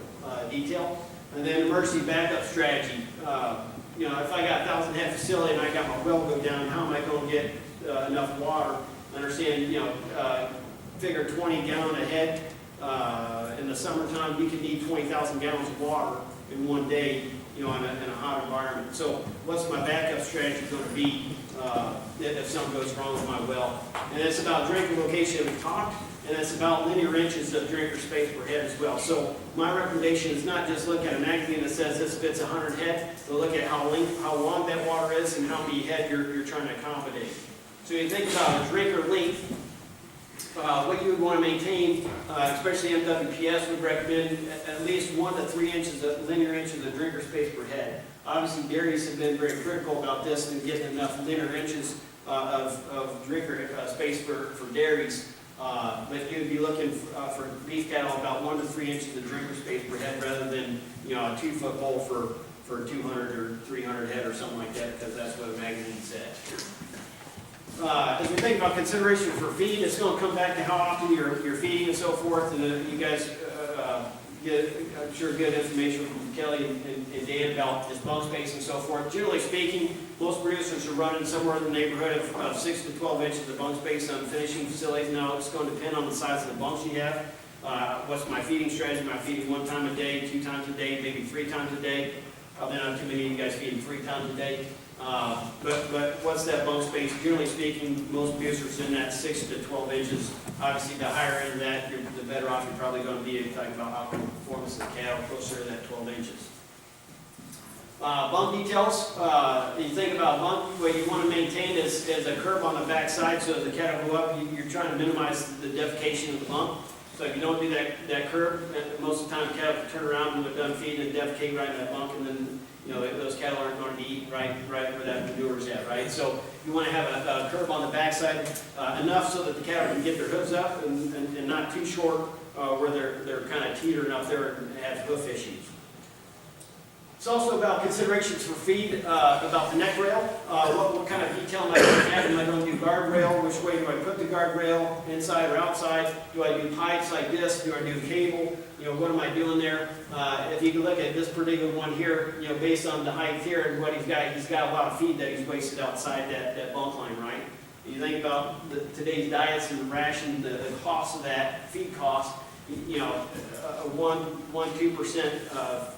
detail. And then emergency backup strategy. If I got 1,000 head facility and I got my well go down, how am I going to get enough water? Understand, figure 20 gallon a head. In the summertime, you can need 20,000 gallons of water in one day, in a hot environment. So what's my backup strategy going to be if something goes wrong with my well? And it's about drinker location we talked. And it's about linear inches of drinker space per head as well. So my recommendation is not just look at a magazine that says this fits 100 head, but look at how long that water is and how many head you're trying to accommodate. So you think about a drinker length, what you would want to maintain, especially MWPS would recommend at least 1 to 3 inches of linear inches of drinker space per head. Obviously, dairies have been very critical about this and getting enough linear inches of drinker space for dairies. But you'd be looking for beef cattle about 1 to 3 inches of drinker space per head rather than, you know, a 2-foot bowl for 200 or 300 head or something like that, because that's what a magazine said. As we think about consideration for feed, it's going to come back to how often you're feeding and so forth. And you guys get, I'm sure, good information from Kelly and Dan about this bunk space and so forth. Generally speaking, most producers are running somewhere in the neighborhood of 6 to 12 inches of bunk space on finishing facilities. Now, it's going to depend on the size of the bunks you have. What's my feeding strategy? Am I feeding 1 time a day, 2 times a day, maybe 3 times a day? Probably not too many of you guys feeding 3 times a day. But what's that bunk space? Generally speaking, most producers in that 6 to 12 inches. Obviously, the higher end of that, the better off you're probably going to be talking about optimal performance of the cattle closer to that 12 inches. Bunk details. You think about bunk, what you want to maintain is a curb on the back side so as the cattle go up, you're trying to minimize the defecation of the bunk. So if you don't do that curb, most of the time cattle can turn around when they're done feeding and defecate right in that bunk, and then you know those cattle aren't going to eat right where that manure's at, right? So you want to have a curb on the backside enough so that the cattle can get their hooves up and not too short where they're kind of teetering up there and have hoof issues. It's also about considerations for feed, about the neck rail. What kind of detail am I going to have? Am I going to do guardrail? Which way do I put the guardrail? Inside or outside? Do I do pipes like this? Do I do cable? You know, what am I doing there? If you can look at this particular one here, you know, based on the height here and what he's got a lot of feed that he's wasted outside that bunk line, right? You think about today's diets and the ration, the cost of that, feed cost, you know, a 1-2%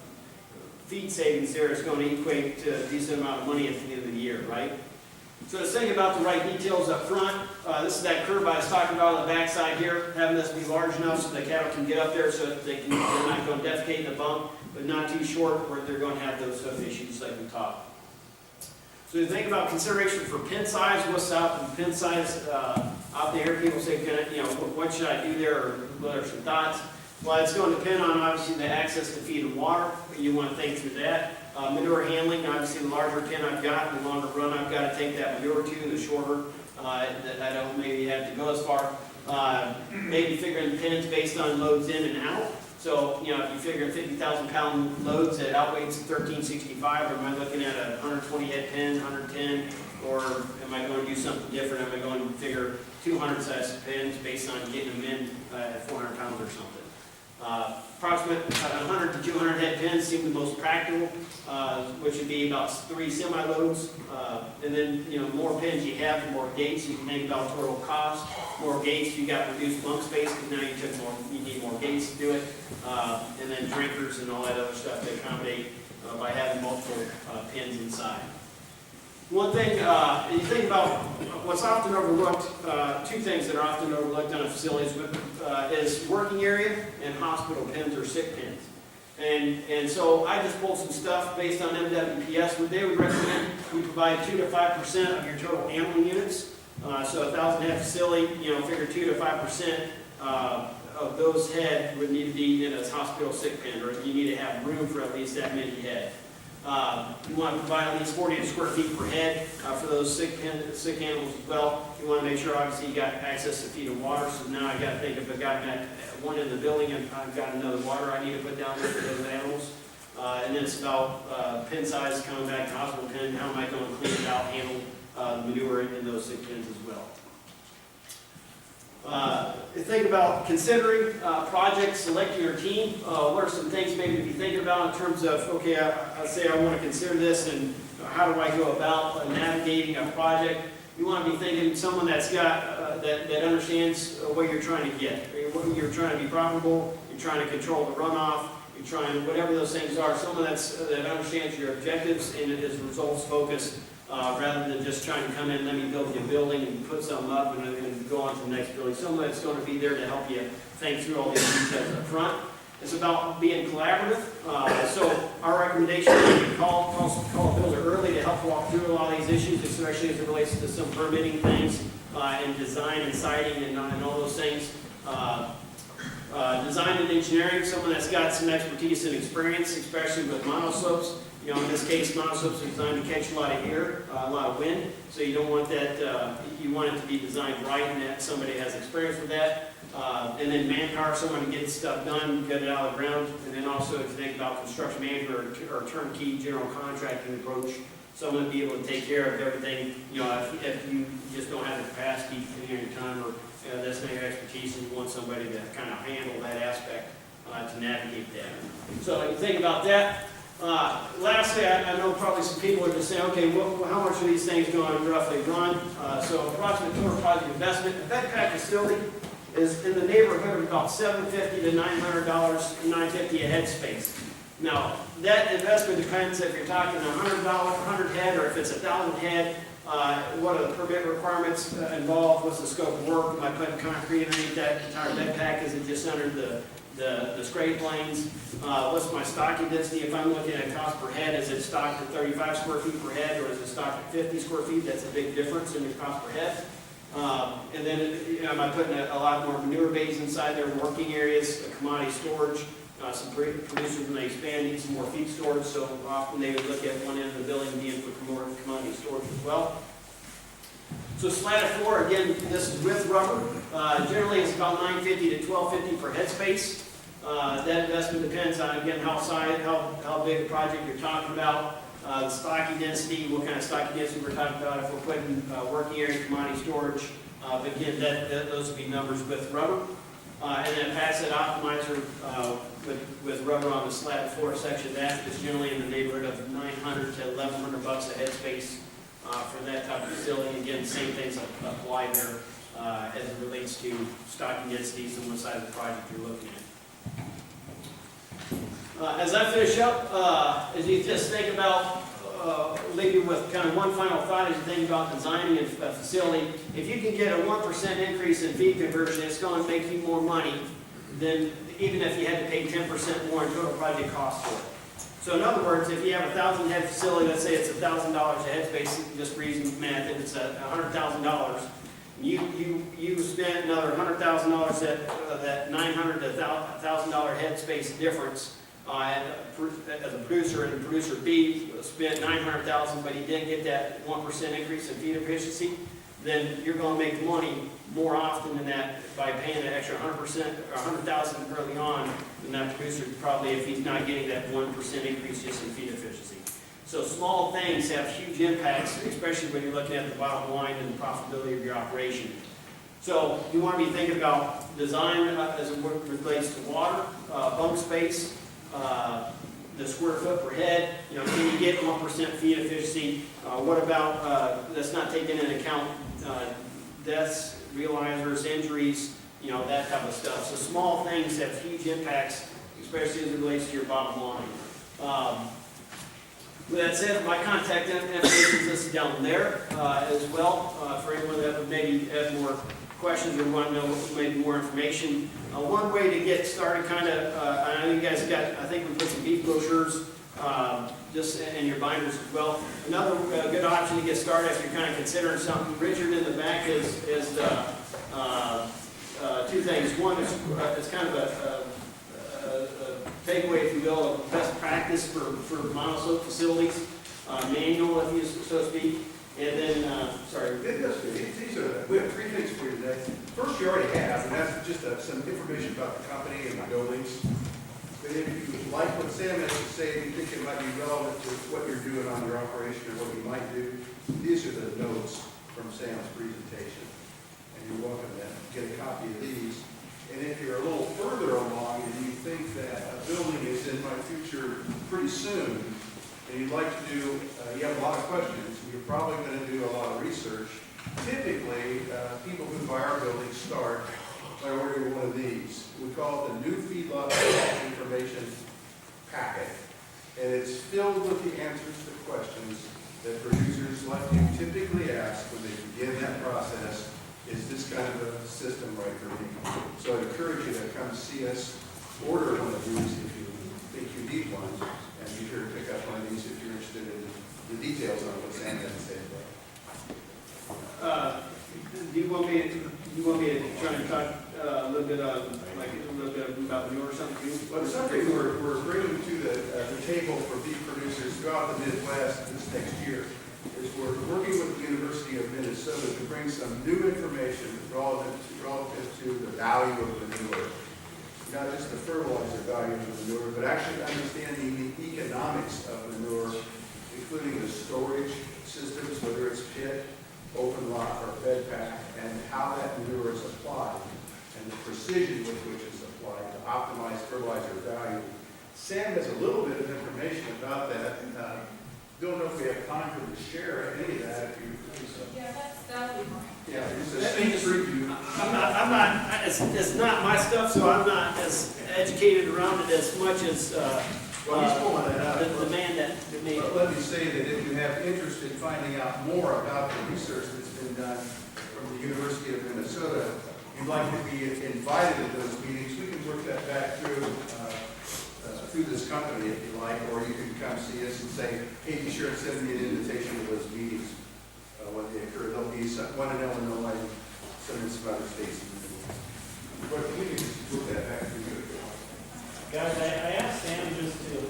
feed savings there is going to equate to a decent amount of money at the end of the year, right? So let's think about the right details up front. This is that curb I was talking about on the backside here, having this be large enough so the cattle can get up there so that they're not going to defecate in the bunk, but not too short where they're going to have those hoof issues like we talked. So you think about consideration for pen size. What's out the pen size out there? People say, you know, what should I do there, or what are some thoughts? Well, it's going to depend on, obviously, the access to feed and water. You want to think through that. Manure handling, obviously, the larger pen I've got, the longer run I've got to take that manure to, the shorter that I don't maybe have to go as far. Maybe figuring the pens based on loads in and out. So, you know, if you figure 50,000 pound loads at outweights 1365, or am I looking at a 120 head pen, 110, or am I going to do something different? Am I going to figure 200 size pens based on getting them in at 400 pounds or something? Approximate 100 to 200 head pens seem the most practical, which would be about 3 semi-loads. And then, you know, more pens you have, the more gates. You can think about total cost. More gates, you got reduced bunk space because now you need more gates to do it. And then drinkers and all that other stuff to accommodate by having multiple pens inside. One thing, you think about what's often overlooked, 2 things that are often overlooked on a facilities is working area and hospital pens or sick pens. And so I just pulled some stuff based on MWPS. What they would recommend, we provide 2 to 5% of your total animal units. So 1,000 head facility, you know, figure 2 to 5% of those head would need to be in a hospital sick pen, or you need to have room for at least that many head. You want to provide at least 40 square feet per head for those sick animals as well. You want to make sure, obviously, you got access to feed and water. So now I got to think if I've got one in the building and I've got another water I need to put down there for those animals. And then it's about pen size coming back to hospital pen. How am I going to clean it out, handle the manure in those sick pens as well? Think about considering projects, selecting your team. What are some things maybe to be thinking about in terms of, okay, I say I want to consider this, and how do I go about navigating a project? You want to be thinking someone that's got that understands what you're trying to get. You're trying to be profitable. You're trying to control the runoff. You're trying whatever those things are. Someone that understands your objectives and is results focused. Rather than just trying to come in, let me build you a building and put something up and go on to the next building. Someone that's going to be there to help you think through all these details up front. It's about being collaborative. So our recommendation is to call a builder early to help walk through a lot of these issues, especially as it relates to some permitting things and design and siting and all those things. Design and engineering, someone that's got some expertise and experience, especially with monoslopes. You know, in this case, monoslopes are designed to catch a lot of air, a lot of wind, so you don't want that, you want it to be designed right and that somebody has experience with that. And then manpower, someone to get stuff done, get it out of the ground. And then also if you think about construction manager or turnkey general contracting approach, someone to be able to take care of everything. You know, if you just don't have the capacity to your time or that's not your expertise and you want somebody to kind of handle that aspect to navigate that. So you think about that. Lastly, I know probably some people are just saying, okay, how much are these things going to roughly run? So approximate total project investment. A bed pack facility is in the neighborhood of about $750 to $900, $950 a head space. Now, that investment depends if you're talking $100 head or if it's 1,000 head. What are the permit requirements involved? What's the scope of work? Am I putting concrete underneath that entire bed pack? Is it just under the scrape lanes? What's my stocking density? If I'm looking at cost per head, is it stocked at 35 square feet per head or is it stocked at 50 square feet? That's a big difference in your cost per head. And then, am I putting a lot more manure bays inside their working areas, commodity storage? Some producers, when they expand, need some more feed storage, so often they would look at one end of the building being for more commodity storage as well. So slatted floor, again, this is with rubber. Generally, it's about $950 to $1,250 per headspace. That investment depends on, again, how big a project you're talking about. The stocking density, what kind of stocking density we're talking about, if we're putting working area commodity storage. But again, those would be numbers with rubber. And then passive optimizer with rubber on the slatted floor section, that is generally in the neighborhood of $900 to $1,100 a headspace for that type of facility. Again, same things apply there as it relates to stocking densities and what side of the project you're looking at. As I finish up, as you just think about, leave you with kind of one final thought as you think about designing a facility. If you can get a 1% increase in feed conversion, it's going to make you more money than even if you had to pay 10% more in total project cost for it. So in other words, if you have a 1,000 head facility, let's say it's $1,000 a head space, just for easy math, and it's $100,000, you spent another $100,000 at that $900 to $1,000 head space difference. As a producer, and producer B spent $900,000, but he didn't get that 1% increase in feed efficiency, then you're going to make money more often than that by paying an extra 100% or $100,000 early on than that producer probably if he's not getting that 1% increase just in feed efficiency. So small things have huge impacts, especially when you're looking at the bottom line and the profitability of your operation. So you want to be thinking about design as it relates to water, bunk space, the square foot per head. You know, can you get 1% feed efficiency? What about, that's not taking into account deaths, realizers, injuries, you know, that type of stuff. So small things have huge impacts, especially as it relates to your bottom line. With that said, my contact information is listed down there as well for anyone that would maybe have more questions or want to know maybe more information. One way to get started, kind of, I know you guys got, I think we put some beef brochures just in your binders as well. Another good option to get started if you're kind of considering something. Richard in the back is two things. One is it's kind of a takeaway, if you will, of best practice for monoslope facilities, manual, if you so speak. And then, sorry. We have three things for you today. First, you already have, and that's just some information about the company and the buildings. But if you like what Sam has to say, and you think it might be relevant to what you're doing on your operation or what you might do, these are the notes from Sam's presentation. And you're welcome to get a copy of these. And if you're a little further along and you think that a building is in my future pretty soon, and you'd like to do, you have a lot of questions, you're probably going to do a lot of research. Typically, people who buy our buildings start by ordering one of these. We call it the new feedlot information packet. And it's filled with the answers to questions that producers like you typically ask when they begin that process. Is this kind of a system right for me? So I encourage you to come see us, order one of these if you think you need one, and be sure to pick up one of these if you're interested in the details on what Sam has to say do you want me to try and talk a little bit But something we're bringing to the table for beef producers throughout the Midwest this next year is we're working with the University of Minnesota to bring some new information relative to the value of manure. Not just the fertilizer value of manure, but actually understanding the economics of manure, including the storage systems, whether it's pit, open lot, or bed pack, and how that manure is applied, and the precision with which it's applied to optimize fertilizer value. Sam has a little bit of information about that. Don't know if we have time for to share any of that. If you, Yeah, that'll be fine. yeah, it's a sneak preview. I'm not, it's not my stuff, so I'm not as educated around it as much as, Well, he's pulling that out. the man that made But it. let me say that if you have interest in finding out more about the research that's been done from the University of Minnesota, you'd like to be invited to those meetings, we can work that back through this company if you like, or you can come see us and say, hey, be sure and send me an invitation to those meetings when they occur. There'll be one in Illinois, some in some other states. But we can just work that back through. Guys, I asked Sam just to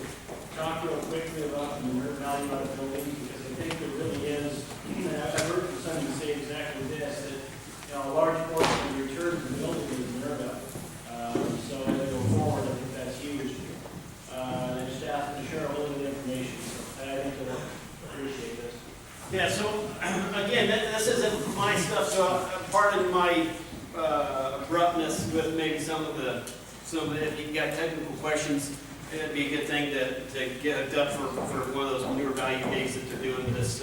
talk real quickly about the manure value of the building, because I think there really is, and I've heard from somebody say exactly this, that, you know, a large portion of the return from the building is manure value. So as we go forward, I think that's huge. I just asked to share a little bit of information, so I think they'll appreciate this. Yeah, so, again, this isn't my stuff, so pardon my abruptness with maybe some of it. If you've got technical questions, it'd be a good thing to get hooked up for one of those manure value days that they're doing this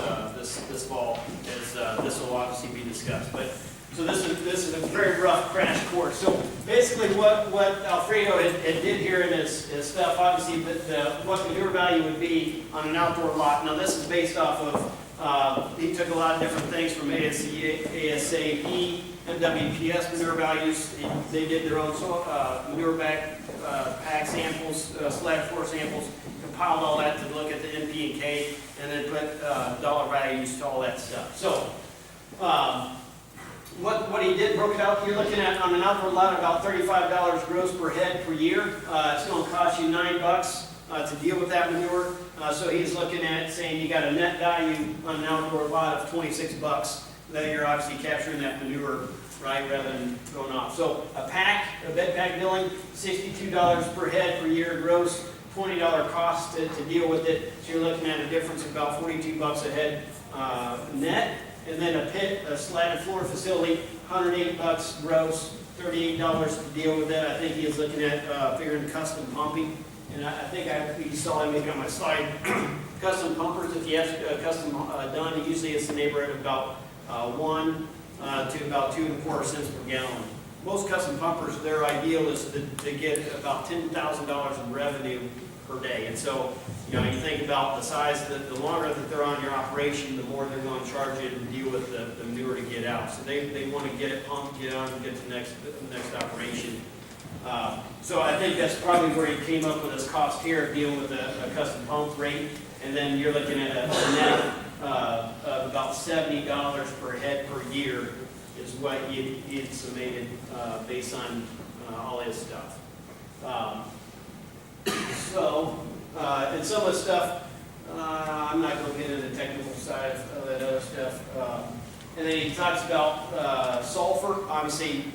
fall. This will obviously be discussed. But so this is a very rough crash course. So basically, what Alfredo had did here in his stuff, obviously, what manure value would be on an outdoor lot. Now this is based off of he took a lot of different things from ASAP. MWPS manure values. They did their own manure pack samples, slag floor samples, compiled all that to look at the NP and K, and then put dollar values to all that stuff. So, what he did, broke it out. You're looking at on an outdoor lot about $35 gross per head per year. It's going to cost you $9 to deal with that manure. So he's looking at saying you got a net value on an outdoor lot of $26. That you're obviously capturing that manure, right, rather than going off. So a bed pack billing, $62 per head per year gross, $20 cost to deal with it. So you're looking at a difference of about $42 a head net. And then a pit, a slatted floor facility, $108 gross, $38 to deal with it. I think he is looking at figuring custom pumping. And I think you saw it maybe on my slide. Custom pumpers, if you have custom done, usually it's the neighborhood of about 1 to about 2 1/4 cents per gallon. Most custom pumpers, their ideal is to get about $10,000 in revenue per day. And so, you know, you think about the size, the longer that they're on your operation, the more they're going to charge you to deal with the manure to get out. So they want to get it pumped, get on, and get to the next operation. So I think that's probably where he came up with his cost here, dealing with a custom pump rate. And then you're looking at a net of about $70 per head per year is what he had summated based on all his stuff. And some of the stuff, I'm not going to get into the technical side of that other stuff. And then he talks about sulfur. Obviously,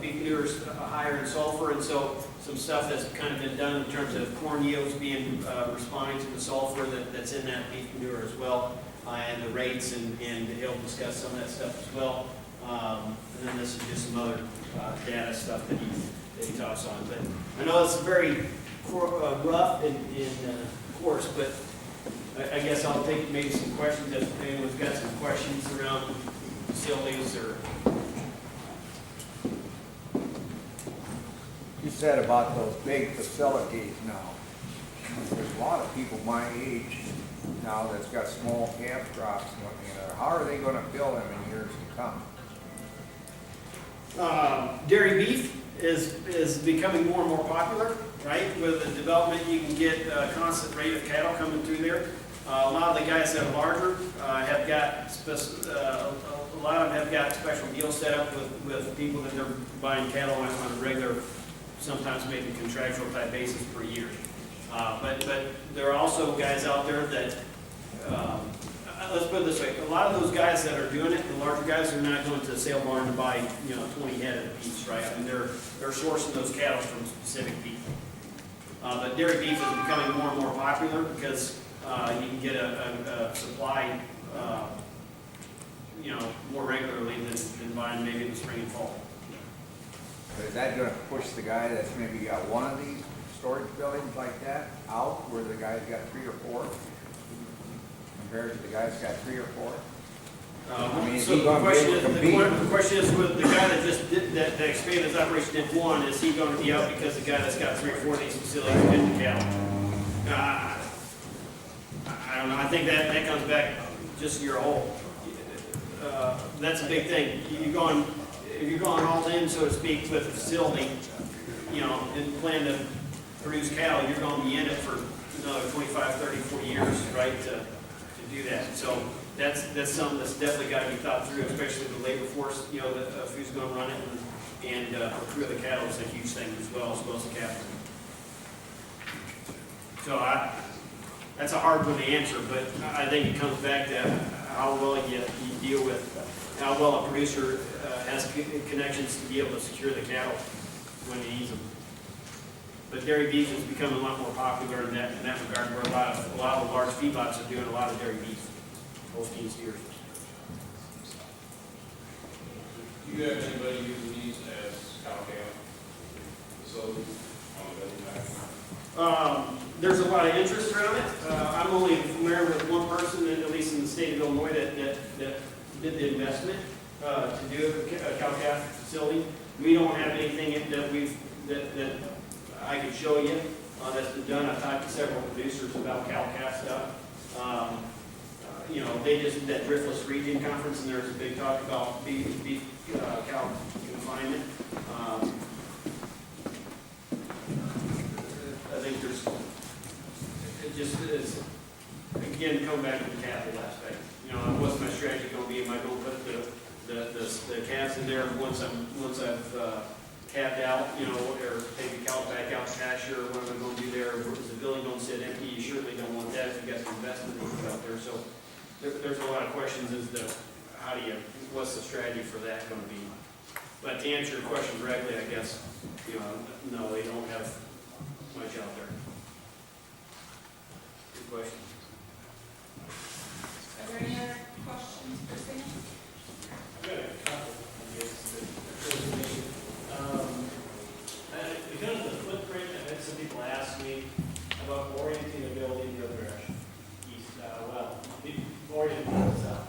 beef manure is higher in sulfur, and so some stuff that's kind of been done in terms of corn yields being responding to the sulfur that's in that beef manure as well, and the rates, and he'll discuss some of that stuff as well. And then this is just some other data stuff that he talks on. But I know it's very rough in course, but I guess I'll take maybe some questions if anyone's got some questions around facilities or. You said about those big facilities now. There's a lot of people my age now that's got small calf crops. How are they going to fill them in years to come? Dairy beef is becoming more and more popular, right? With the development, you can get a constant rate of cattle coming through there. A lot of the guys that are larger have got a lot of them have got special deals set up with people that they're buying cattle on a regular sometimes making contractual type basis per year. But there are also guys out there that, let's put it this way, a lot of those guys that are doing it, the larger guys, are not going to the sale barn to buy, 20 head at a piece, right? I mean, they're sourcing those cattle from specific people. But dairy beef is becoming more and more popular because you can get a supply, more regularly than buying maybe in the spring and fall. But is that gonna push the guy that's maybe got one of these storage buildings like that out, where the guy's got 3 or 4? Compared to the guy's got 3 or 4? I mean, is So he gonna be able to compete? the question is, with the guy that just did, that expanded his operation did one, is he going to be out because the guy that's got 3 or 4 of these facilities didn't cattle? I don't know, I think that comes back just your whole, that's a big thing. If you're going all in, so to speak, with a facility, and plan to produce cattle, you're going to be in it for another 25, 30, 40 years, right, to do that. So that's something that's definitely got to be thought through, especially with the labor force, who's going to run it, and procure the cattle is a huge thing as well as the capital. So that's a hard one to answer, but I think it comes back to how well you deal with, how well a producer has connections to be able to secure the cattle when he needs them. But dairy beef is becoming a lot more popular in that regard, where a lot of the large feedlots are doing a lot of dairy beef, Holstein steers. Do you have anybody using these as cow-calf facilities on the building back? There's a lot of interest around it. I'm only familiar with one person, at least in the state of Illinois, that did the investment to do a cow-calf facility. We don't have anything that I could show you that's been done. I've talked to several producers about cow-calf stuff. They just did that driftless region conference, and there's a big talk about beef cow confinement. I think it just is, again, come back to the capital aspect. What's my strategy going to be? Am I going to put the calves in there once I've capped out, or take the cow back out to pasture, or what am I going to do there? Is the building going to sit empty? You certainly don't want that if you've got some investment that you put out there. So there's a lot of questions as to what's the strategy for that going to be? But to answer your question directly, I guess, no, they don't have much out there. Good question. Are there any other questions for Sam? I've got a couple, I guess, because of the footprint, I've had some people ask me about orienting a building the other direction, east, orienting it south.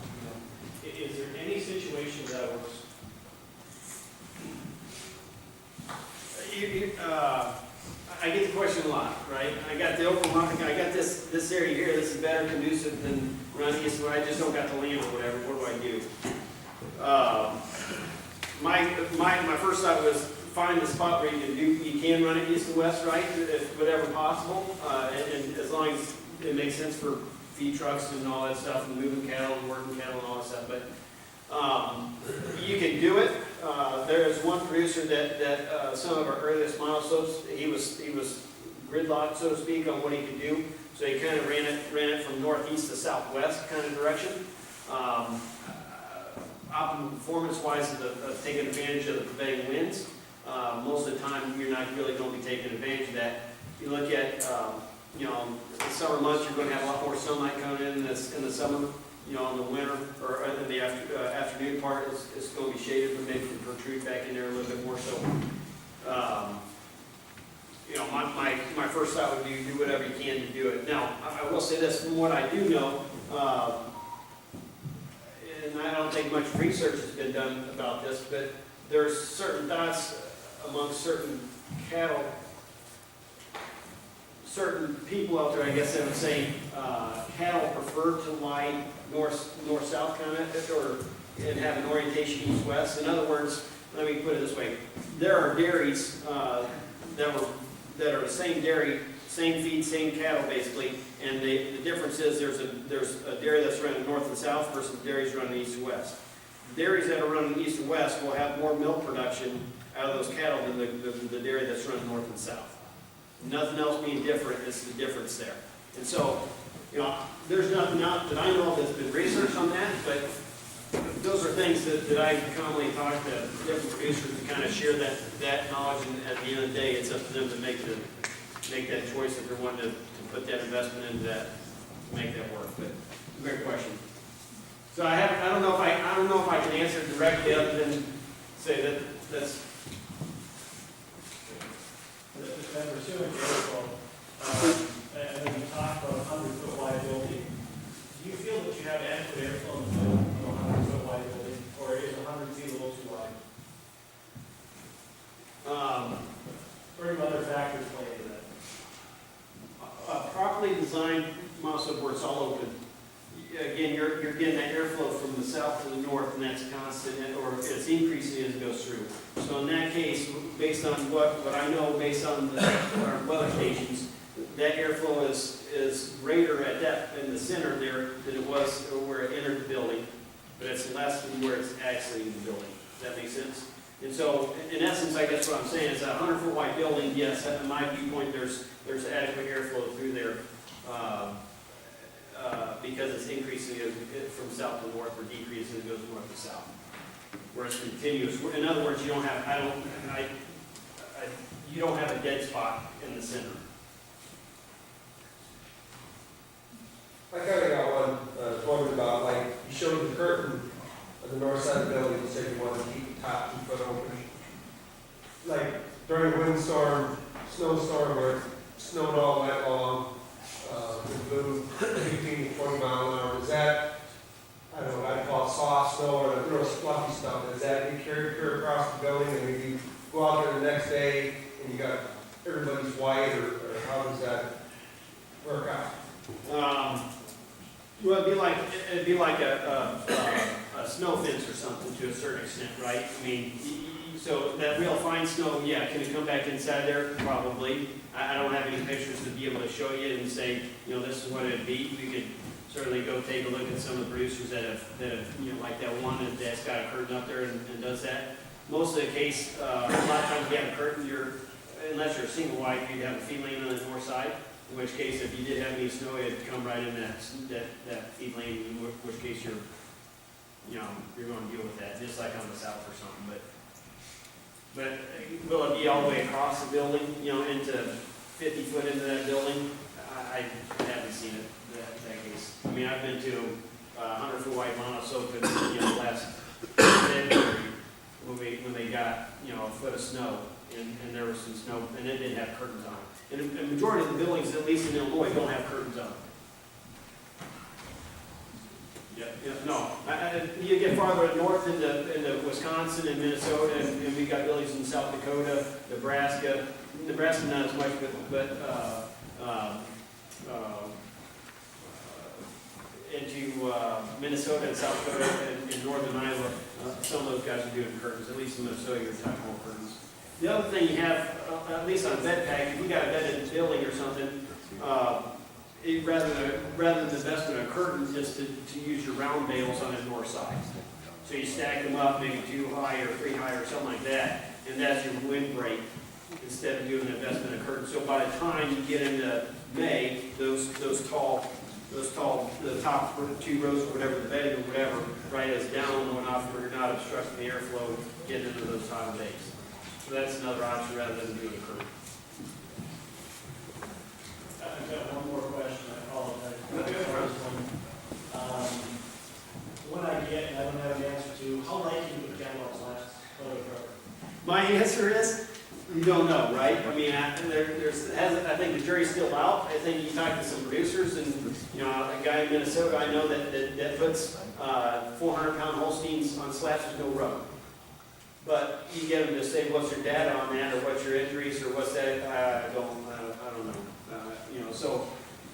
Is there any situation that works? I get the question a lot, right? I got the Oklahoma, I got this area here, this is better conducive than running east, where I just don't got the land or whatever, what do I do? My first thought was find the spot where you can run it east and west, right, if whatever possible, and as long as it makes sense for feed trucks and all that stuff, and moving cattle and working cattle and all that stuff, but you can do it. There is one producer that some of our earliest milestones, he was gridlocked, so to speak, on what he could do. So he kind of ran it from northeast to southwest kind of direction. Optimum performance-wise of taking advantage of the prevailing winds. Most of the time, you're not really going to be taking advantage of that. You look at, the summer months, you're going to have a lot more sunlight coming in the summer. In the winter, or in the afternoon part, it's going to be shaded, but maybe can protrude back in there a little bit more. So, my first thought would be do whatever you can to do it. Now, I will say this, from what I do know, and I don't think much research has been done about this, but there's certain thoughts among certain people out there, I guess I would say, cattle prefer to lie north-south kind of, and have an orientation east-west. In other words, let me put it this way: there are dairies that are the same dairy, same feed, same cattle, basically, and the difference is there's a dairy that's running north and south versus dairies running east and west. The dairies that are running east and west will have more milk production out of those cattle than the dairy that's running north and south. Nothing else being different, it's the difference there. And so, there's nothing out that I know that's been researched on that, but those are things that I commonly talk to different producers to kind of share that knowledge, and at the end of the day, it's up to them to make that choice if they're wanting to put that investment into that, to make that work. But great question. So I don't know if I can answer it directly other than say that that's. And pursuing airflow, and then you talked about 100-foot wide building. Do you feel that you have adequate airflow in the middle of a 100-foot wide building, or is 100 feet a little too wide? Or do other factors play into that? A properly designed mouse where it's all open. Again, you're getting that airflow from the south to the north, and that's constant, or it's increasing as it goes through. So in that case, based on what I know, based on our weather stations, that airflow is greater at depth in the center there than it was where it entered the building, but it's less than where it's actually in the building. Does that make sense? And so, in essence, I guess what I'm saying is a 100-foot wide building, yes, in my viewpoint, there's adequate airflow through there. Because it's increasing from south to north, or decreasing as it goes north to south, where it's continuous. In other words, you don't have a dead spot in the center. I kind of got one about, like, you showed the curtain on the north side of the building, you said you wanted to keep the top 2 foot open. Like, during a windstorm, snowstorm, where it snowed all night long, it blew 15 to 20 mile an hour, is that, I don't know, I'd call it soft snow or the real fluffy stuff, does that get carried across the building, and if you go out there the next day and you got everybody's white, or how does that work out? Well, it'd be like a snow fence or something to a certain extent, right? I mean, so that real fine snow, yeah, can it come back inside there? Probably. I don't have any pictures to be able to show you and say, this is what it'd be. We could certainly go take a look at some of the producers that have like that one that's got a curtain up there and does that. Most of the case, a lot of times you have a curtain, unless you're a single wide, you'd have a feed lane on the north side. In which case, if you did have any snow, it'd come right in that feed lane. In which case, you're going to deal with that, just like on the south or something. But will it be all the way across the building, into 50 foot into that building? I haven't seen it, that case. I mean, I've been to 100-foot wide monosoap last February when they got, a foot of snow, and there was some snow, and it didn't have curtains on it. And the majority of the buildings, at least in Illinois, don't have curtains on. No. You get farther north into Wisconsin and Minnesota, and we've got buildings in South Dakota, Nebraska. Nebraska not as much, but into Minnesota and South Dakota and northern Iowa, some of those guys are doing curtains. At least in Minnesota, you're talking more curtains. The other thing you have, at least on a bed pack, if you got a bedded building or something, rather than invest in a curtain, is to use your round bales on the north side. So you stack them up, maybe 2 high or 3 high or something like that, and that's your windbreak instead of doing an investment in a curtain. So by the time you get into May, those tall, the top 2 rows or whatever, the bedding or whatever, right, is down low enough where you're not obstructing the airflow getting into those hot days. So that's another option rather than doing a curtain. I've got one more question, I apologize. The first one. What I get, and I don't have an answer to, how likely would catalogs last for the program? My answer is, you don't know, right? I mean, I think the jury's still out. I think you talk to some producers, and a guy in Minnesota I know that puts 400-pound Holsteins on slats with no rub. But you get them to say, what's your data on that, or what's your injuries, or what's that? I don't know. So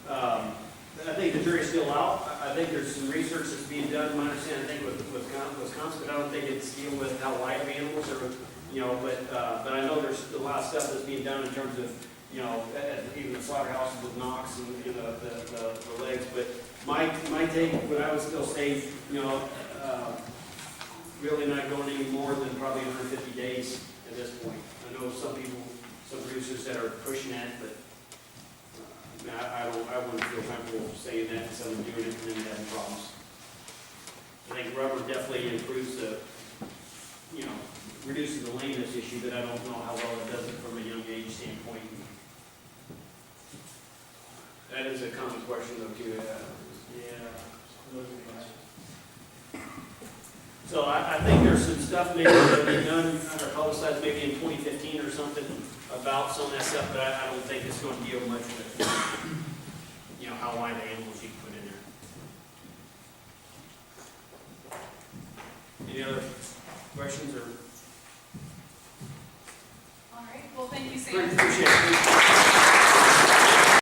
I think the jury's still out. I think there's some research that's being done. My understanding, I think with Wisconsin, but I don't think it's dealing with how live animals are. But I know there's a lot of stuff that's being done in terms of, even the slaughterhouses with knocks and the legs. But my take, what I would still say, really not going any more than probably 150 days at this point. I know some people, some producers that are pushing that, but I wouldn't feel comfortable saying that, and someone doing it and then having problems. I think rubber definitely improves the, reduces the lameness issue, but I don't know how well it does it from a young age standpoint. That is a common question though too. Yeah. So I think there's some stuff maybe that they've done, or publicized maybe in 2015 or something about some of that stuff, but I don't think it's going to deal much with, how wide the animals you can put in there. Any other questions or? All right, well, thank you, Sam. Appreciate it.